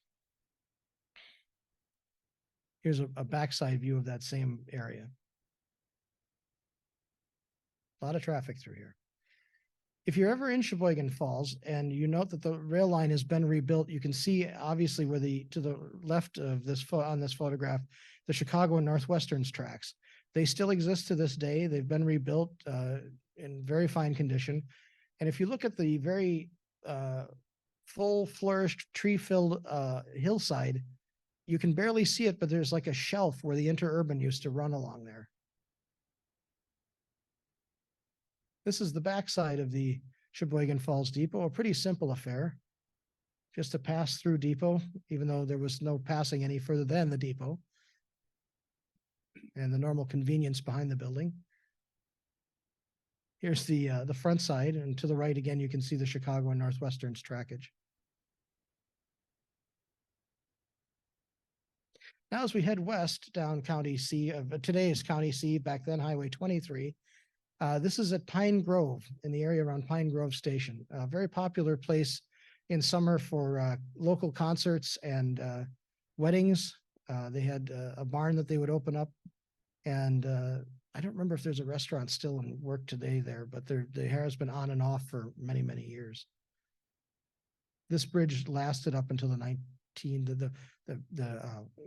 Here's a backside view of that same area. A lot of traffic through here. If you're ever in Sheboygan Falls and you note that the rail line has been rebuilt, you can see obviously where to the left of this on this photograph, the Chicago and Northwestern's tracks. They still exist to this day. They've been rebuilt in very fine condition. And if you look at the very full flourished tree-filled hillside, you can barely see it, but there's like a shelf where the Interurban used to run along there. This is the backside of the Sheboygan Falls Depot, a pretty simple affair. Just a pass-through depot, even though there was no passing any further than the depot. And the normal convenience behind the building. Here's the front side, and to the right again, you can see the Chicago and Northwestern's trackage. Now, as we head west down County C, today is County C, back then Highway 23. This is at Pine Grove, in the area around Pine Grove Station. A very popular place in summer for local concerts and weddings. They had a barn that they would open up, and I don't remember if there's a restaurant still in work today there, but the hair has been on and off for many, many years. This bridge lasted up until the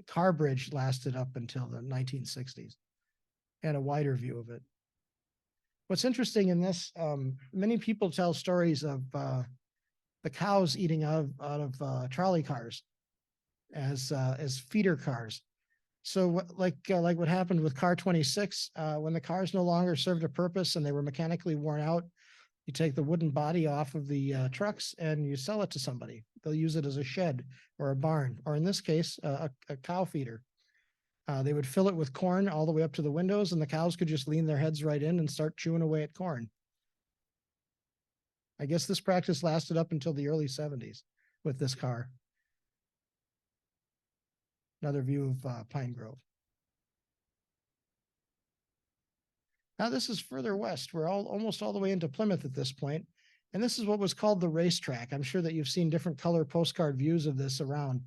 car bridge lasted up until the 1960s, and a wider view of it. What's interesting in this, many people tell stories of the cows eating out of trolley cars as feeder cars. So like what happened with car 26, when the cars no longer served a purpose and they were mechanically worn out, you take the wooden body off of the trucks and you sell it to somebody. They'll use it as a shed or a barn, or in this case, a cow feeder. They would fill it with corn all the way up to the windows, and the cows could just lean their heads right in and start chewing away at corn. I guess this practice lasted up until the early 70s with this car. Another view of Pine Grove. Now this is further west. We're almost all the way into Plymouth at this point. And this is what was called the racetrack. I'm sure that you've seen different color postcard views of this around.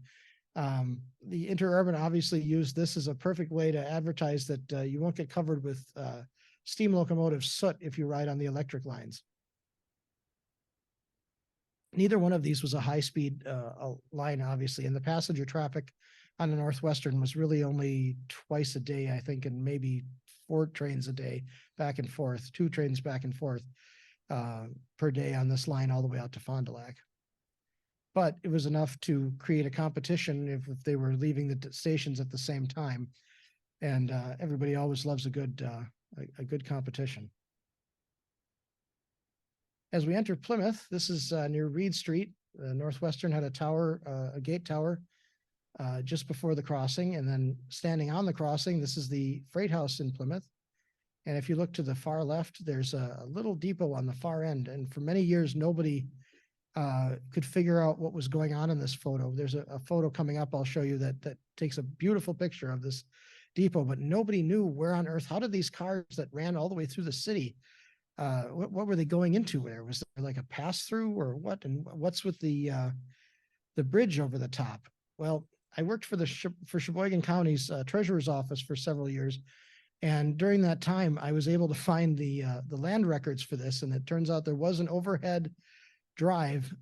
The Interurban obviously used this as a perfect way to advertise that you won't get covered with steam locomotive soot if you ride on the electric lines. Neither one of these was a high-speed line, obviously, and the passenger traffic on the Northwestern was really only twice a day, I think, and maybe 4 trains a day back and forth, 2 trains back and forth per day on this line all the way out to Fond du Lac. But it was enough to create a competition if they were leaving the stations at the same time. And everybody always loves a good competition. As we enter Plymouth, this is near Reed Street. Northwestern had a tower, a gate tower, just before the crossing. And then standing on the crossing, this is the freight house in Plymouth. And if you look to the far left, there's a little depot on the far end. And for many years, nobody could figure out what was going on in this photo. There's a photo coming up I'll show you that takes a beautiful picture of this depot, but nobody knew where on earth, how did these cars that ran all the way through the city, what were they going into there? Was there like a pass through or what? And what's with the bridge over the top? Well, I worked for Sheboygan County's treasurer's office for several years. And during that time, I was able to find the land records for this. And it turns out there was an overhead drive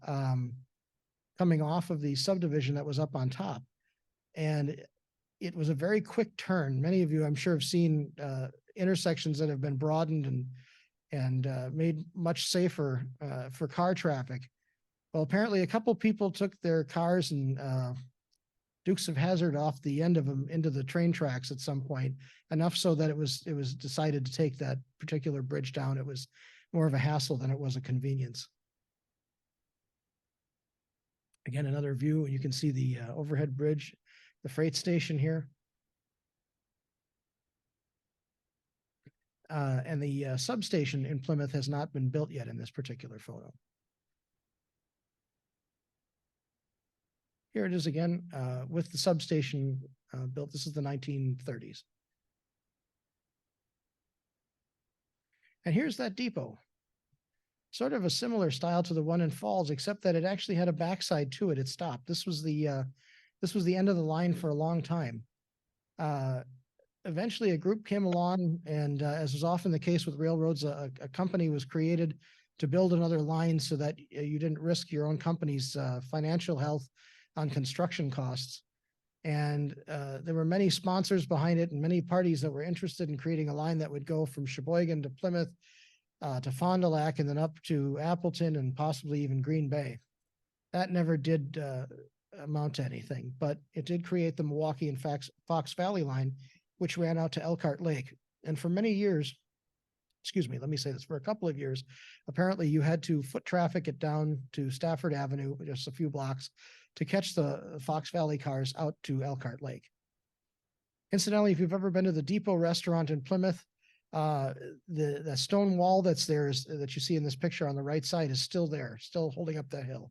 coming off of the subdivision that was up on top. And it was a very quick turn. Many of you, I'm sure, have seen intersections that have been broadened and made much safer for car traffic. Well, apparently a couple people took their cars and Dukes of Hazzard off the end of them into the train tracks at some point, enough so that it was decided to take that particular bridge down. It was more of a hassle than it was a convenience. Again, another view, you can see the overhead bridge, the freight station here. And the substation in Plymouth has not been built yet in this particular photo. Here it is again, with the substation built. This is the 1930s. And here's that depot. Sort of a similar style to the one in Falls, except that it actually had a backside to it. It stopped. This was the end of the line for a long time. Eventually a group came along, and as is often the case with railroads, a company was created to build another line so that you didn't risk your own company's financial health on construction costs. And there were many sponsors behind it and many parties that were interested in creating a line that would go from Sheboygan to Plymouth to Fond du Lac and then up to Appleton and possibly even Green Bay. That never did amount to anything, but it did create the Milwaukee and Fox Valley line, which ran out to Elkart Lake. And for many years, excuse me, let me say this, for a couple of years, apparently you had to foot traffic it down to Stafford Avenue, just a few blocks, to catch the Fox Valley cars out to Elkart Lake. Incidentally, if you've ever been to the Depot restaurant in Plymouth, the stone wall that's there that you see in this picture on the right side is still there, still holding up that hill.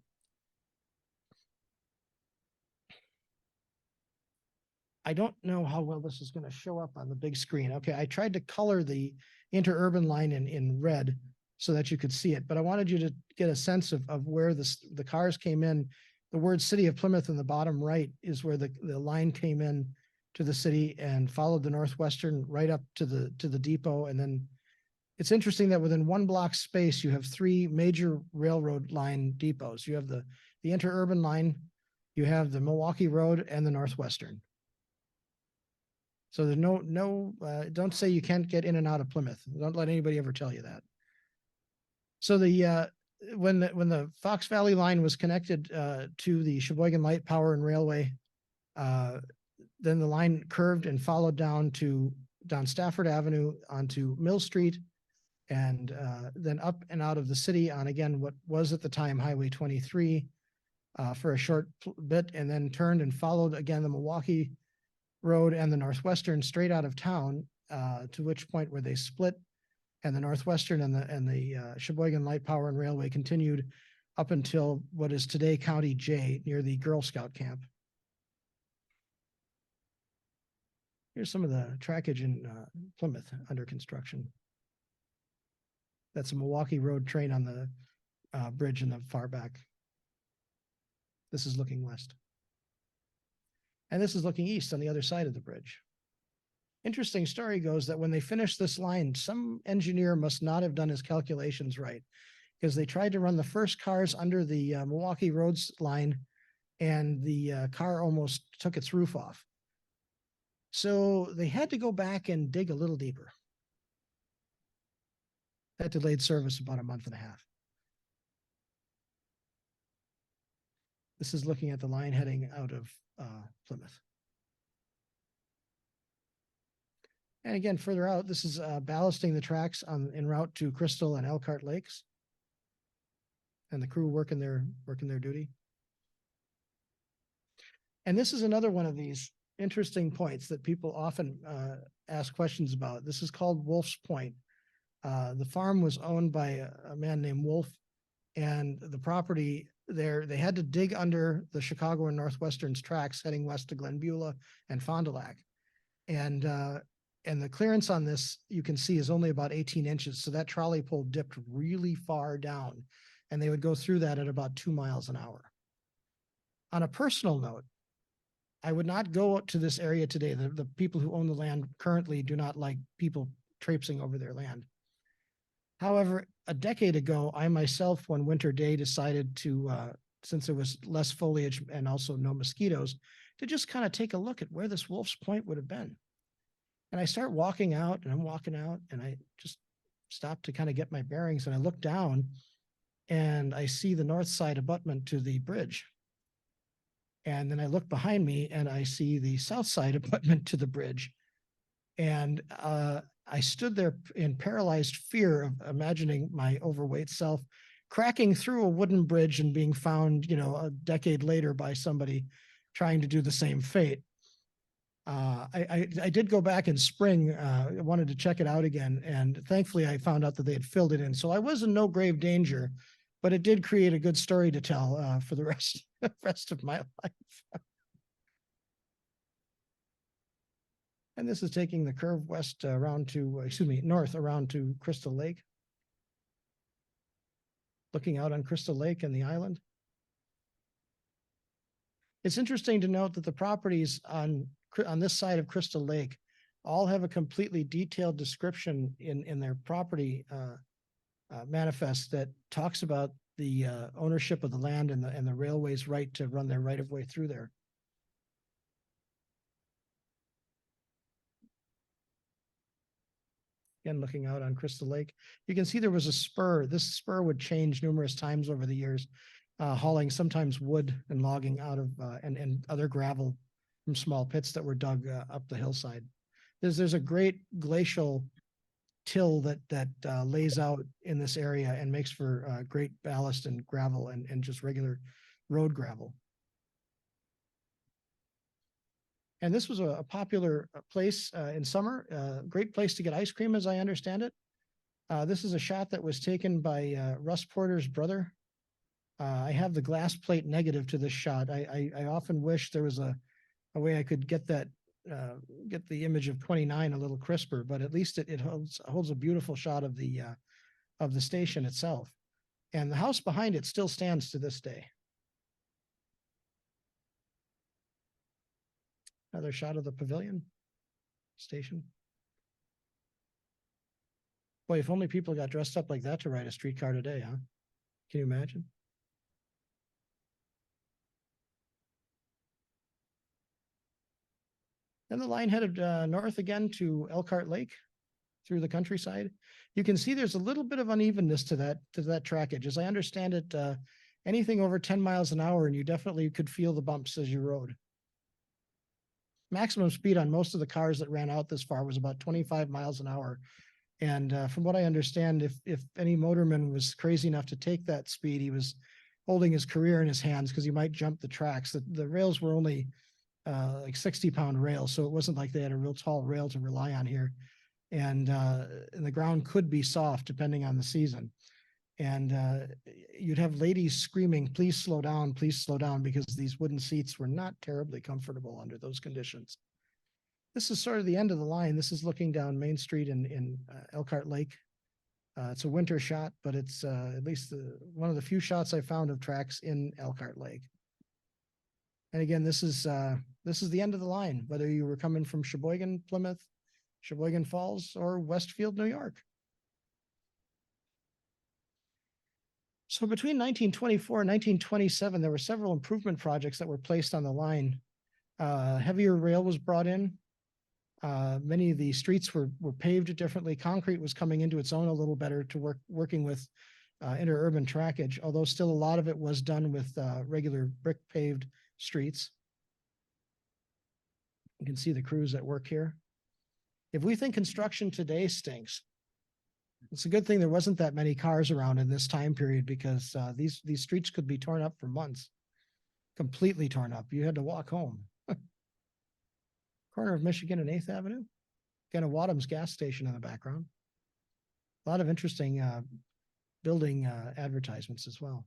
I don't know how well this is going to show up on the big screen. Okay, I tried to color the Interurban line in red so that you could see it, but I wanted you to get a sense of where the cars came in. The word City of Plymouth in the bottom right is where the line came in to the city and followed the Northwestern right up to the depot. And then it's interesting that within 1 block space, you have 3 major railroad line depots. You have the Interurban line, you have the Milwaukee Road, and the Northwestern. So there's don't say you can't get in and out of Plymouth. Don't let anybody ever tell you that. So when the Fox Valley line was connected to the Sheboygan Light Power and Railway, then the line curved and followed down Stafford Avenue onto Mill Street, and then up and out of the city on, again, what was at the time Highway 23 for a short bit, and then turned and followed again the Milwaukee Road and the Northwestern straight out of town, to which point where they split, and the Northwestern and the Sheboygan Light Power and Railway continued up until what is today County J, near the Girl Scout camp. Here's some of the trackage in Plymouth under construction. That's a Milwaukee Road train on the bridge in the far back. This is looking west. And this is looking east on the other side of the bridge. Interesting story goes that when they finished this line, some engineer must not have done his calculations right, because they tried to run the first cars under the Milwaukee Roads line, and the car almost took its roof off. So they had to go back and dig a little deeper. That delayed service about a month and a half. This is looking at the line heading out of Plymouth. And again, further out, this is ballasting the tracks en route to Crystal and Elkart Lakes. And the crew working their duty. And this is another one of these interesting points that people often ask questions about. This is called Wolf's Point. The farm was owned by a man named Wolf, and the property there, they had to dig under the Chicago and Northwestern's tracks heading west to Glen Beulah and Fond du Lac. And the clearance on this, you can see, is only about 18 inches. So that trolley pole dipped really far down, and they would go through that at about 2 miles an hour. On a personal note, I would not go to this area today. The people who own the land currently do not like people traipsing over their land. However, a decade ago, I myself, one winter day, decided to, since there was less foliage and also no mosquitoes, to just kind of take a look at where this Wolf's Point would have been. And I start walking out, and I'm walking out, and I just stop to kind of get my bearings, and I look down, and I see the north side abutment to the bridge. And then I look behind me, and I see the south side abutment to the bridge. And I stood there in paralyzed fear of imagining my overweight self cracking through a wooden bridge and being found, a decade later by somebody trying to do the same fate. I did go back in spring. I wanted to check it out again, and thankfully I found out that they had filled it in. So I was in no grave danger, but it did create a good story to tell for the rest of my life. And this is taking the curve west north around to Crystal Lake. Looking out on Crystal Lake and the island. It's interesting to note that the properties on this side of Crystal Lake all have a completely detailed description in their property manifest that talks about the ownership of the land and the railway's right to run their right of way through there. Again, looking out on Crystal Lake, you can see there was a spur. This spur would change numerous times over the years, hauling sometimes wood and logging out of and other gravel from small pits that were dug up the hillside. There's a great glacial till that lays out in this area and makes for great ballast and gravel and just regular road gravel. And this was a popular place in summer, great place to get ice cream, as I understand it. This is a shot that was taken by Russ Porter's brother. I have the glass plate negative to this shot. I often wish there was a way I could get that, get the image of 29 a little crisper, but at least it holds a beautiful shot of the station itself. And the house behind it still stands to this day. Another shot of the pavilion station. Boy, if only people got dressed up like that to ride a streetcar today, huh? Can you imagine? Then the line headed north again to Elkart Lake through the countryside. You can see there's a little bit of unevenness to that trackage. As I understand it, anything over 10 miles an hour, and you definitely could feel the bumps as you rode. maximum speed on most of the cars that ran out this far was about 25 miles an hour. And from what I understand, if any motorman was crazy enough to take that speed, he was holding his career in his hands because he might jump the tracks. The rails were only like 60-pound rails, so it wasn't like they had a real tall rail to rely on here. And the ground could be soft depending on the season. And you'd have ladies screaming, please slow down, because these wooden seats were not terribly comfortable under those conditions. This is sort of the end of the line. This is looking down Main Street in Elkart Lake. It's a winter shot, but it's at least one of the few shots I found of tracks in Elkart Lake. And again, this is the end of the line, whether you were coming from Sheboygan, Plymouth, Sheboygan Falls, or Westfield, New York. So between 1924 and 1927, there were several improvement projects that were placed on the line. Heavier rail was brought in. Many of the streets were paved differently. Concrete was coming into its own a little better to working with interurban trackage, although still a lot of it was done with regular brick paved streets. You can see the crews at work here. If we think construction today stinks, it's a good thing there wasn't that many cars around in this time period, because these streets could be torn up for months, completely torn up. You had to walk home. Corner of Michigan and 8th Avenue. Again, a Wadham's gas station in the background. A lot of interesting building advertisements as well.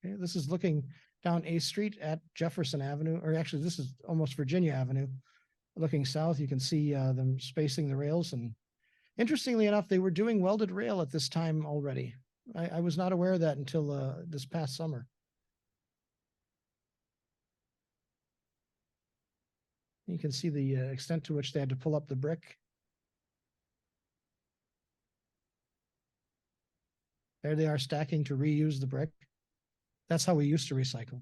Okay, this is looking down 8th Street at Jefferson Avenue, or actually this is almost Virginia Avenue. Looking south, you can see them spacing the rails. And interestingly enough, they were doing welded rail at this time already. I was not aware of that until this past summer. You can see the extent to which they had to pull up the brick. There they are stacking to reuse the brick. That's how we used to recycle.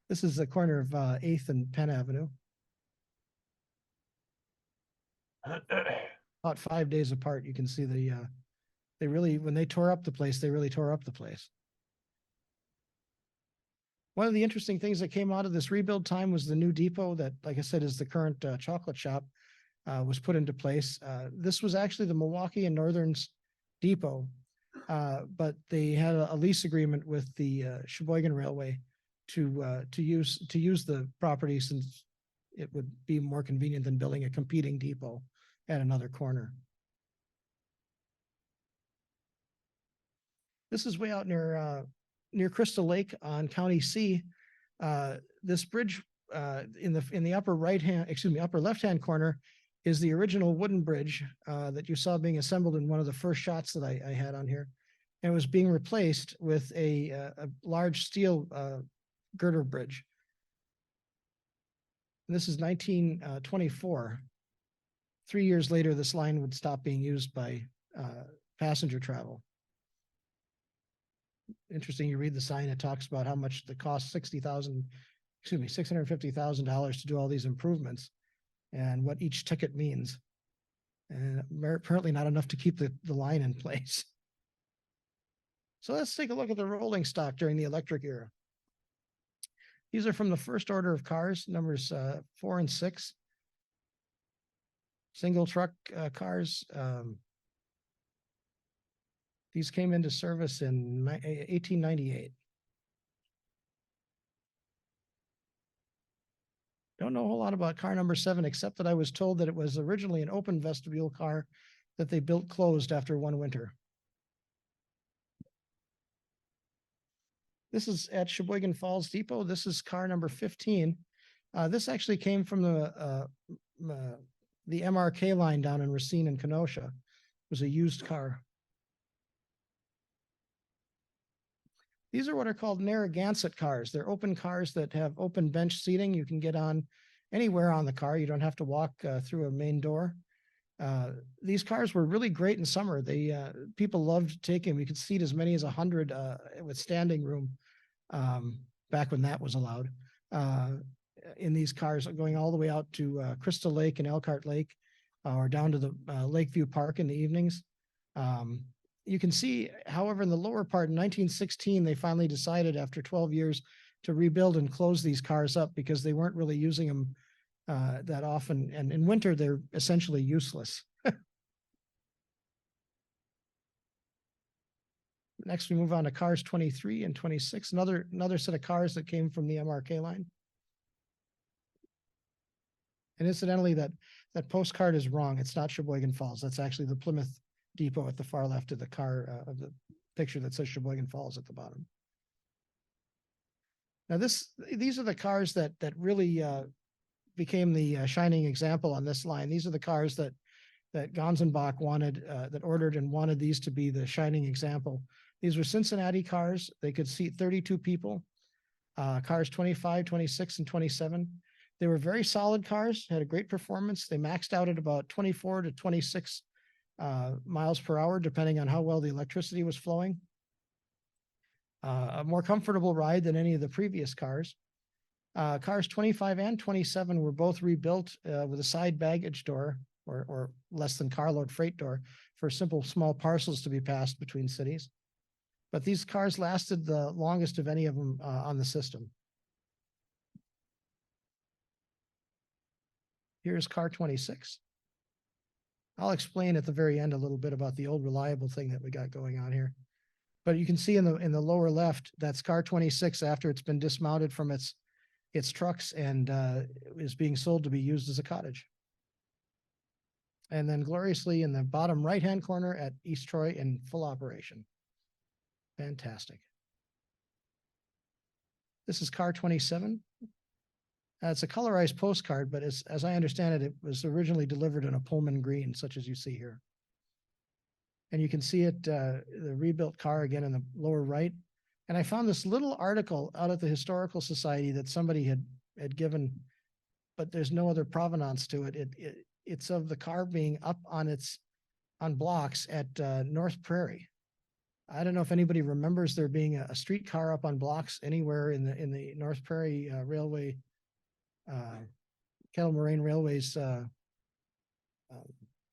This is the corner of 8th and Penn Avenue. About 5 days apart, you can see they really, when they tore up the place, they really tore up the place. One of the interesting things that came out of this rebuild time was the new depot that, like I said, is the current chocolate shop, was put into place. This was actually the Milwaukee and Northern's depot, but they had a lease agreement with the Sheboygan Railway to use the property, since it would be more convenient than building a competing depot at another corner. This is way out near Crystal Lake on County C. This bridge in the upper upper left-hand corner is the original wooden bridge that you saw being assembled in one of the first shots that I had on here. And it was being replaced with a large steel girder bridge. And this is 1924. 3 years later, this line would stop being used by passenger travel. Interesting, you read the sign, it talks about how much the cost $650,000 to do all these improvements and what each ticket means. And apparently not enough to keep the line in place. So let's take a look at the rolling stock during the electric era. These are from the first order of cars, numbers 4 and 6. Single truck cars. These came into service in 1898. Don't know a whole lot about car number 7, except that I was told that it was originally an open vestibule car that they built closed after one winter. This is at Sheboygan Falls Depot. This is car number 15. This actually came from the MRK line down in Racine and Kenosha. It was a used car. These are what are called Narragansett cars. They're open cars that have open bench seating. You can get on anywhere on the car. You don't have to walk through a main door. These cars were really great in summer. People loved taking them. You could seat as many as 100 with standing room back when that was allowed. In these cars, going all the way out to Crystal Lake and Elkart Lake, or down to the Lakeview Park in the evenings. You can see, however, in the lower part, in 1916, they finally decided after 12 years to rebuild and close these cars up because they weren't really using them that often. And in winter, they're essentially useless. Next, we move on to cars 23 and 26, another set of cars that came from the MRK line. And incidentally, that postcard is wrong. It's not Sheboygan Falls. That's actually the Plymouth Depot at the far left of the car of the picture that says Sheboygan Falls at the bottom. Now these are the cars that really became the shining example on this line. These are the cars that Gonzenbach wanted, that ordered and wanted these to be the shining example. These were Cincinnati cars. They could seat 32 people. Cars 25, 26, and 27. They were very solid cars, had a great performance. They maxed out at about 24 to 26 miles per hour, depending on how well the electricity was flowing. A more comfortable ride than any of the previous cars. Cars 25 and 27 were both rebuilt with a side baggage door or less than carload freight door for simple small parcels to be passed between cities. But these cars lasted the longest of any of them on the system. Here's car 26. I'll explain at the very end a little bit about the old reliable thing that we got going on here. But you can see in the lower left, that's car 26 after it's been dismounted from its trucks and is being sold to be used as a cottage. And then gloriously in the bottom right-hand corner at East Troy in full operation. Fantastic. This is car 27. It's a colorized postcard, but as I understand it, it was originally delivered in a Pullman green, such as you see here. And you can see it, the rebuilt car again in the lower right. And I found this little article out at the Historical Society that somebody had given, but there's no other provenance to it. It's of the car being up on blocks at North Prairie. I don't know if anybody remembers there being a streetcar up on blocks anywhere in the North Prairie Railway, Kettle Moraine Railway's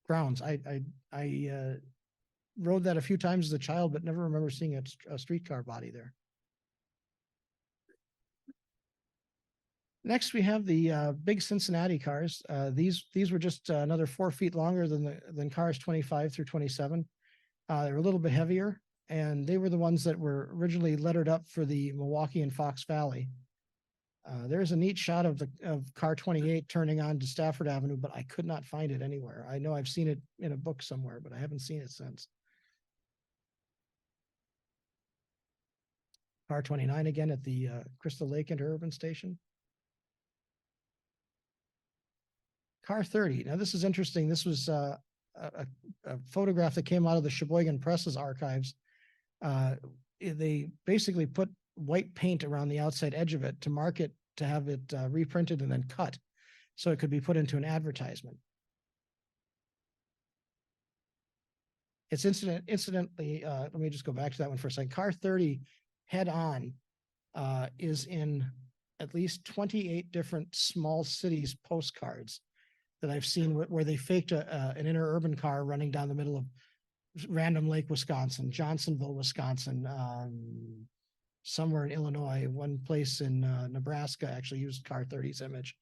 grounds. I rode that a few times as a child, but never remember seeing a streetcar body there. Next, we have the big Cincinnati cars. These were just another 4 feet longer than cars 25 through 27. They were a little bit heavier, and they were the ones that were originally lettered up for the Milwaukee and Fox Valley. There's a neat shot of car 28 turning on to Stafford Avenue, but I could not find it anywhere. I know I've seen it in a book somewhere, but I haven't seen it since. Car 29 again at the Crystal Lake Interurban station. Car 30. Now this is interesting. This was a photograph that came out of the Sheboygan Press's archives. They basically put white paint around the outside edge of it to mark it, to have it reprinted and then cut so it could be put into an advertisement. It's incidentally, let me just go back to that one for a second. Car 30 head on is in at least 28 different small cities postcards that I've seen where they faked an interurban car running down the middle of Random Lake, Wisconsin, Johnsonville, Wisconsin, somewhere in Illinois, one place in Nebraska actually used car 30's image.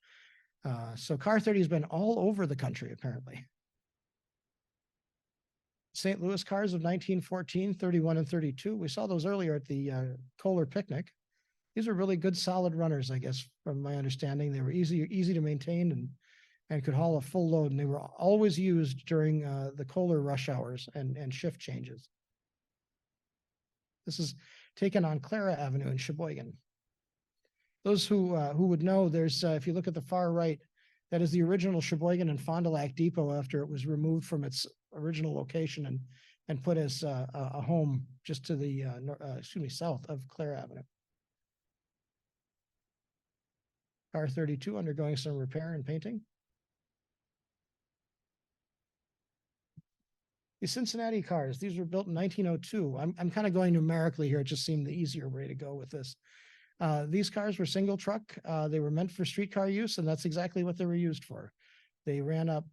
So car 30 has been all over the country, apparently. St. Louis cars of 1914, 31 and 32. We saw those earlier at the Kohler picnic. These are really good, solid runners, I guess, from my understanding. They were easy to maintain and could haul a full load, and they were always used during the Kohler rush hours and shift changes. This is taken on Clara Avenue in Sheboygan. Those who would know, there's if you look at the far right, that is the original Sheboygan and Fond du Lac depot after it was removed from its original location and put as a home just to the south of Clara Avenue. Car 32 undergoing some repair and painting. The Cincinnati cars, these were built in 1902. I'm kind of going numerically here. It just seemed the easier way to go with this. These cars were single truck. They were meant for streetcar use, and that's exactly what they were used for. They ran up,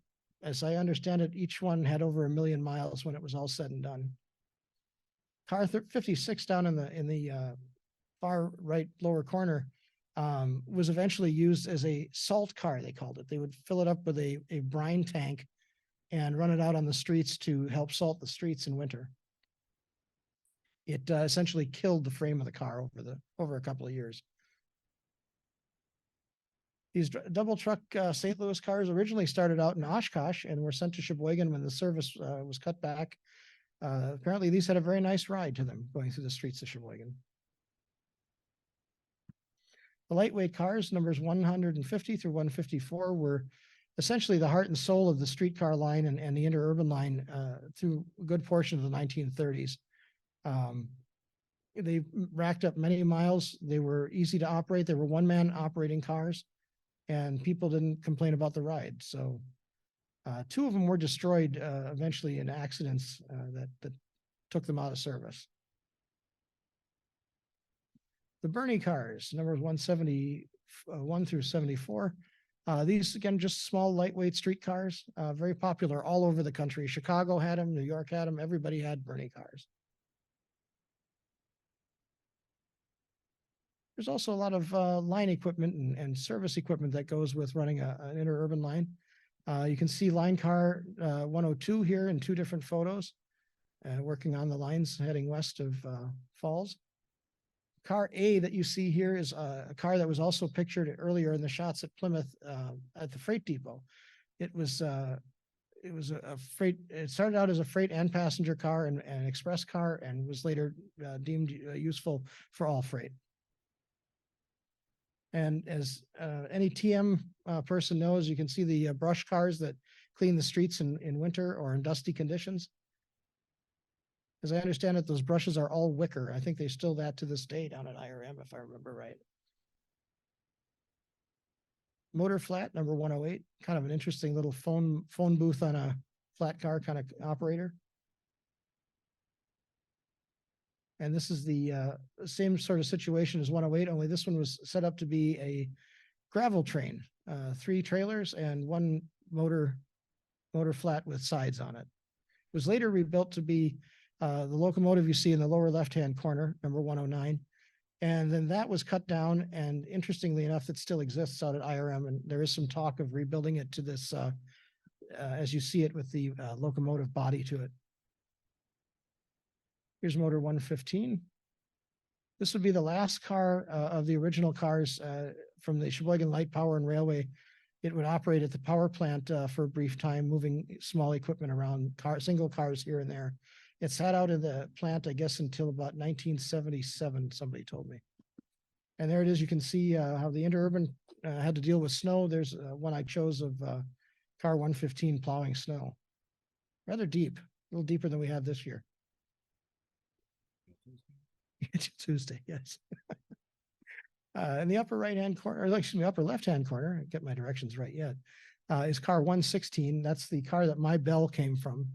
as I understand it, each one had over 1 million miles when it was all said and done. Car 56 down in the far right lower corner was eventually used as a salt car, they called it. They would fill it up with a brine tank and run it out on the streets to help salt the streets in winter. It essentially killed the frame of the car over a couple of years. These double truck St. Louis cars originally started out in Oshkosh and were sent to Sheboygan when the service was cut back. Apparently these had a very nice ride to them going through the streets of Sheboygan. The lightweight cars, numbers 150 through 154, were essentially the heart and soul of the streetcar line and the interurban line through a good portion of the 1930s. They racked up many miles. They were easy to operate. They were one-man operating cars, and people didn't complain about the ride. So two of them were destroyed eventually in accidents that took them out of service. The Bernie cars, numbers 171 through 74. These, again, just small, lightweight street cars, very popular all over the country. Chicago had them, New York had them, everybody had Bernie cars. There's also a lot of line equipment and service equipment that goes with running an interurban line. You can see line car 102 here in two different photos, working on the lines heading west of Falls. Car A that you see here is a car that was also pictured earlier in the shots at Plymouth at the freight depot. It was a freight. It started out as a freight and passenger car and an express car, and was later deemed useful for all freight. And as any TM person knows, you can see the brush cars that clean the streets in winter or in dusty conditions. As I understand it, those brushes are all wicker. I think they still that to this day down at IRM, if I remember right. Motor flat, number 108, kind of an interesting little phone booth on a flat car kind of operator. And this is the same sort of situation as 108, only this one was set up to be a gravel train, 3 trailers and 1 motor flat with sides on it. It was later rebuilt to be the locomotive you see in the lower left-hand corner, number 109. And then that was cut down, and interestingly enough, it still exists out at IRM, and there is some talk of rebuilding it to this, as you see it with the locomotive body to it. Here's motor 115. This would be the last car of the original cars from the Sheboygan Light Power and Railway. It would operate at the power plant for a brief time, moving small equipment around, single cars here and there. It sat out in the plant, I guess, until about 1977, somebody told me. And there it is. You can see how the Interurban had to deal with snow. There's one I chose of car 115 plowing snow. Rather deep, a little deeper than we had this year. Tuesday, yes. In the upper right-hand corner, or excuse me, upper left-hand corner, I get my directions right yet, is car 116. That's the car that my bell came from.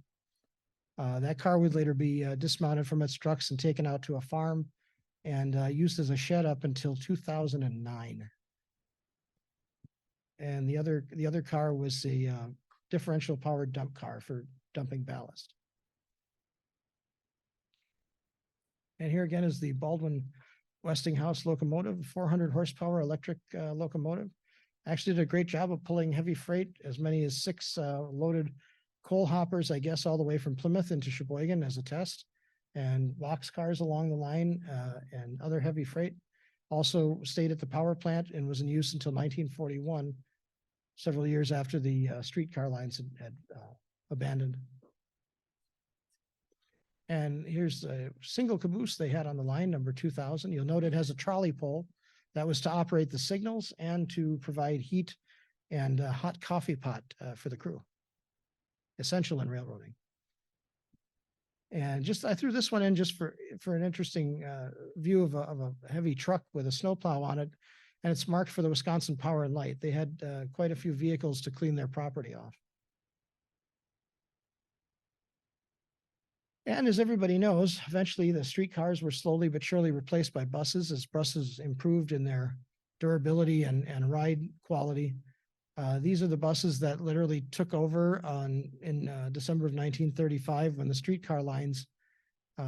That car would later be dismounted from its trucks and taken out to a farm and used as a shed up until 2009. And the other car was a differential powered dump car for dumping ballast. And here again is the Baldwin Westinghouse locomotive, 400 horsepower electric locomotive. Actually did a great job of pulling heavy freight, as many as 6 loaded coal hoppers, I guess, all the way from Plymouth into Sheboygan as a test, and box cars along the line and other heavy freight. Also stayed at the power plant and was in use until 1941, several years after the streetcar lines had abandoned. And here's a single caboose they had on the line, number 2000. You'll note it has a trolley pole that was to operate the signals and to provide heat and a hot coffee pot for the crew. Essential in railroading. And I threw this one in just for an interesting view of a heavy truck with a snowplow on it, and it's marked for the Wisconsin Power and Light. They had quite a few vehicles to clean their property off. And as everybody knows, eventually the streetcars were slowly but surely replaced by buses as buses improved in their durability and ride quality. These are the buses that literally took over in December of 1935 when the streetcar lines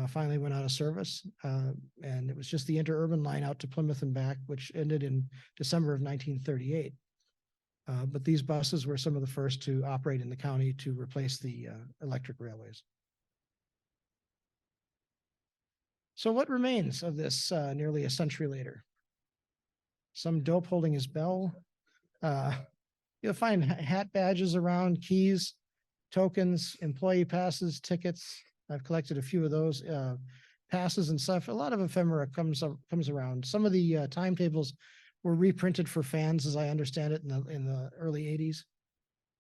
finally went out of service. And it was just the interurban line out to Plymouth and back, which ended in December of 1938. But these buses were some of the first to operate in the county to replace the electric railways. So what remains of this nearly a century later? Some dope holding his bell. You'll find hat badges around, keys, tokens, employee passes, tickets. I've collected a few of those passes and stuff. A lot of ephemera comes around. Some of the timetables were reprinted for fans, as I understand it, in the early 80s.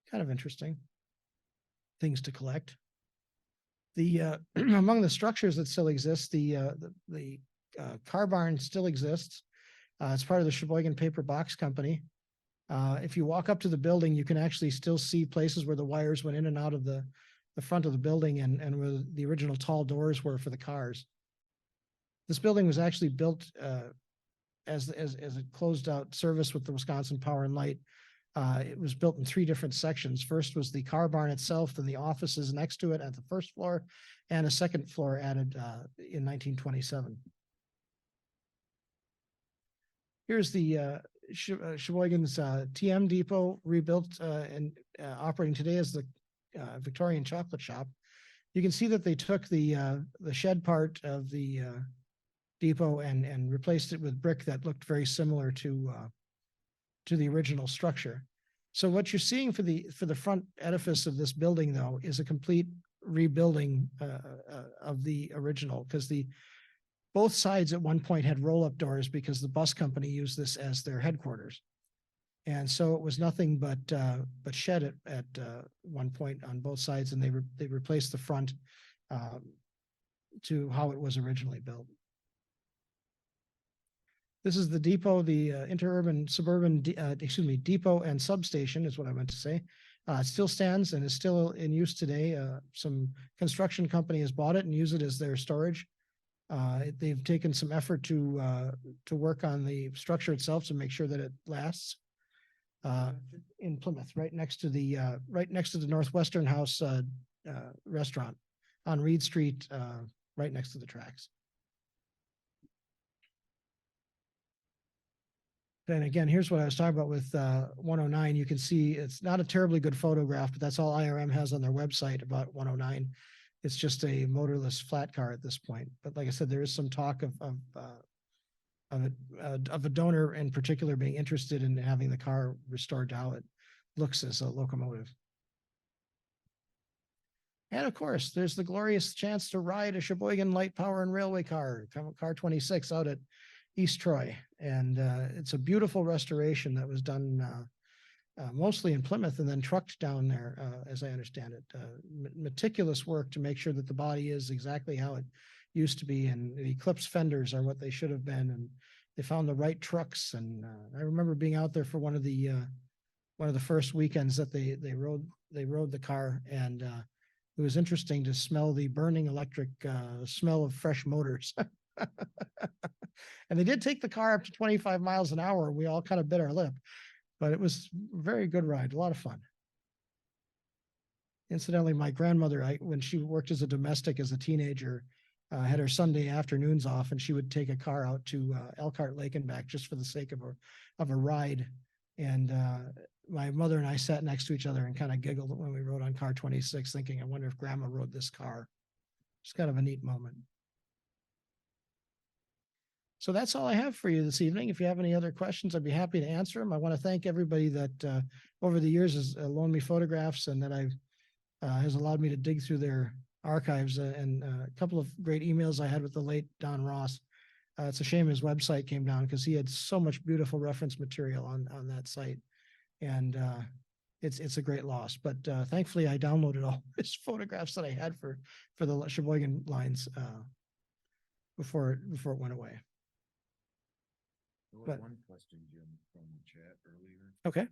Kind of interesting things to collect. The among the structures that still exist, the car barn still exists. It's part of the Sheboygan Paper Box Company. If you walk up to the building, you can actually still see places where the wires went in and out of the front of the building and where the original tall doors were for the cars. This building was actually built as a closed out service with the Wisconsin Power and Light. It was built in 3 different sections. First was the car barn itself, then the offices next to it at the first floor, and a second floor added in 1927. Here's the Sheboygan's TM depot, rebuilt and operating today as the Victorian Chocolate Shop. You can see that they took the shed part of the depot and replaced it with brick that looked very similar to the original structure. So what you're seeing for the front edifice of this building, though, is a complete rebuilding of the original, because both sides at one point had roll-up doors because the bus company used this as their headquarters. And so it was nothing but shed at one point on both sides, and they replaced the front to how it was originally built. This is the depot, the interurban suburban, depot and substation is what I meant to say. It still stands and is still in use today. Some construction company has bought it and use it as their storage. They've taken some effort to work on the structure itself to make sure that it lasts. In Plymouth, right next to the Northwestern House restaurant on Reed Street, right next to the tracks. And again, here's what I was talking about with 109. You can see it's not a terribly good photograph, but that's all IRM has on their website about 109. It's just a motorless flat car at this point. But like I said, there is some talk of a donor in particular being interested in having the car restored to how it looks as a locomotive. And of course, there's the glorious chance to ride a Sheboygan Light Power and Railway car, car 26 out at East Troy. And it's a beautiful restoration that was done mostly in Plymouth and then trucked down there, as I understand it. Meticulous work to make sure that the body is exactly how it used to be, and the eclipse fenders are what they should have been, and they found the right trucks. And I remember being out there for one of the first weekends that they rode the car, and it was interesting to smell the burning electric smell of fresh motors. And they did take the car up to 25 miles an hour, and we all kind of bit our lip, but it was a very good ride, a lot of fun. Incidentally, my grandmother, when she worked as a domestic as a teenager, had her Sunday afternoons off, and she would take a car out to Elkart Lake and back just for the sake of a ride. And my mother and I sat next to each other and kind of giggled when we rode on car 26, thinking, I wonder if Grandma rode this car. It's kind of a neat moment. So that's all I have for you this evening. If you have any other questions, I'd be happy to answer them. I want to thank everybody that over the years has loaned me photographs and that has allowed me to dig through their archives, and a couple of great emails I had with the late Don Ross. It's a shame his website came down because he had so much beautiful reference material on that site, and it's a great loss. But thankfully, I downloaded all his photographs that I had for the Sheboygan lines before it went away.
There was
But-
one question, Jim, from the chat earlier.
Okay.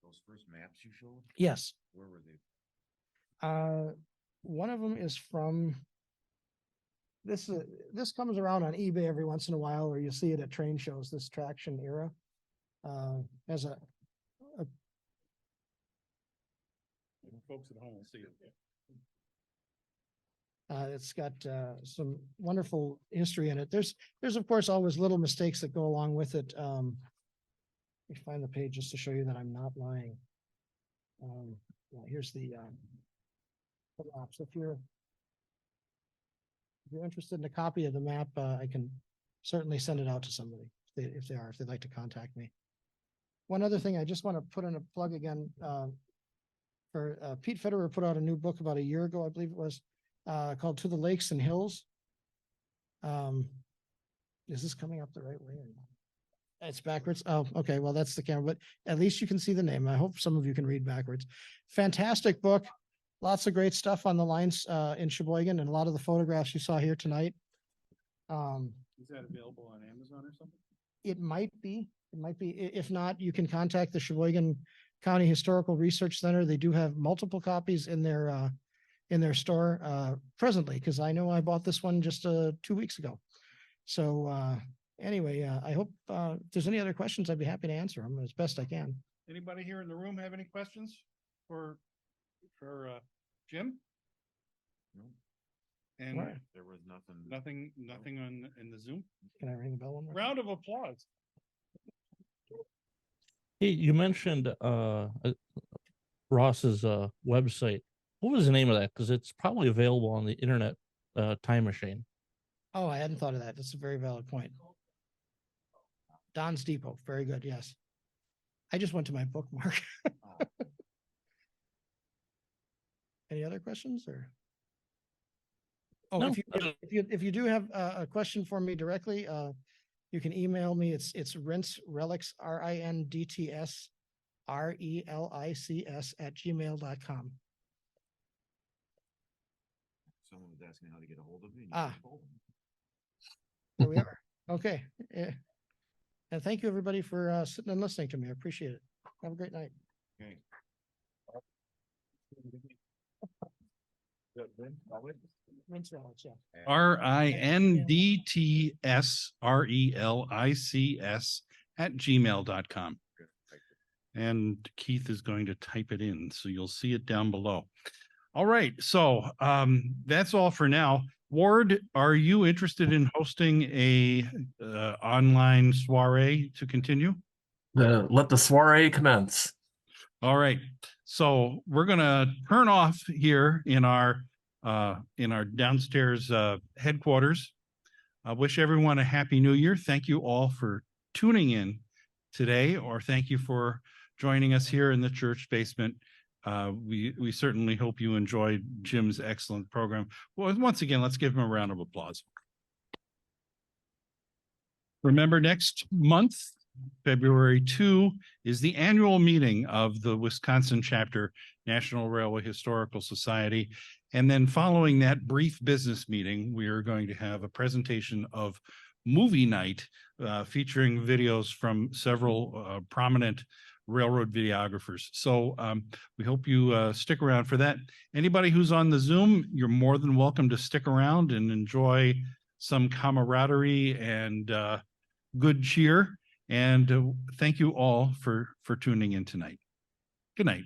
Those first maps you showed,
Yes.
where were they?
One of them is from this. This comes around on eBay every once in a while, or you see it at train shows. This traction era as a
Folks at home will see it.
It's got some wonderful history in it. There's of course always little mistakes that go along with it. Let me find the page just to show you that I'm not lying. Yeah, here's the maps. If you're interested in a copy of the map, I can certainly send it out to somebody if they'd like to contact me. One other thing I just want to put in a plug again, for Pete Federer put out a new book about a year ago, I believe it was, called To the Lakes and Hills. Is this coming up the right way or not? It's backwards. Oh, okay. Well, that's the camera, but at least you can see the name. I hope some of you can read backwards. Fantastic book. Lots of great stuff on the lines in Sheboygan, and a lot of the photographs you saw here tonight.
Is that available on Amazon or something?
It might be. It might be. If not, you can contact the Sheboygan County Historical Research Center. They do have multiple copies in their store presently, because I know I bought this one just 2 weeks ago. So anyway, I hope if there's any other questions, I'd be happy to answer them as best I can.
Anybody here in the room have any questions for Jim?
No.
And
All right.
There was nothing.
nothing in the Zoom?
Can I ring the bell one more?
Round of applause.
Hey, you mentioned Ross's website. What was the name of that? Because it's probably available on the internet time machine.
Oh, I hadn't thought of that. That's a very valid point. Don's Depot. Very good. Yes. I just went to my bookmark. Any other questions or? Oh,
No,
if you do have a question for me directly, you can email me. It's Rindts Relics, RINDTS RELICS @gmail.com.
Someone was asking how to get a hold of me.
Ah. There we are. Okay. And thank you everybody for sitting and listening to me. I appreciate it. Have a great night.
Okay.
Rindts Relics, yeah.
RINDTSRELICS @gmail.com. And Keith is going to type it in, so you'll see it down below. All right, so that's all for now. Ward, are you interested in hosting a online soiree to continue?
Let the soiree commence.
All right, so we're gonna turn off here in our downstairs headquarters. I wish everyone a happy new year. Thank you all for tuning in today, or thank you for joining us here in the church basement. We certainly hope you enjoyed Jim's excellent program. Well, once again, let's give him a round of applause. Remember, next month, February 2, is the annual meeting of the Wisconsin Chapter National Railway Historical Society. And then following that brief business meeting, we are going to have a presentation of Movie Night featuring videos from several prominent railroad videographers. So we hope you stick around for that. Anybody who's on the Zoom, you're more than welcome to stick around and enjoy some camaraderie and good cheer. And thank you all for tuning in tonight. Good night.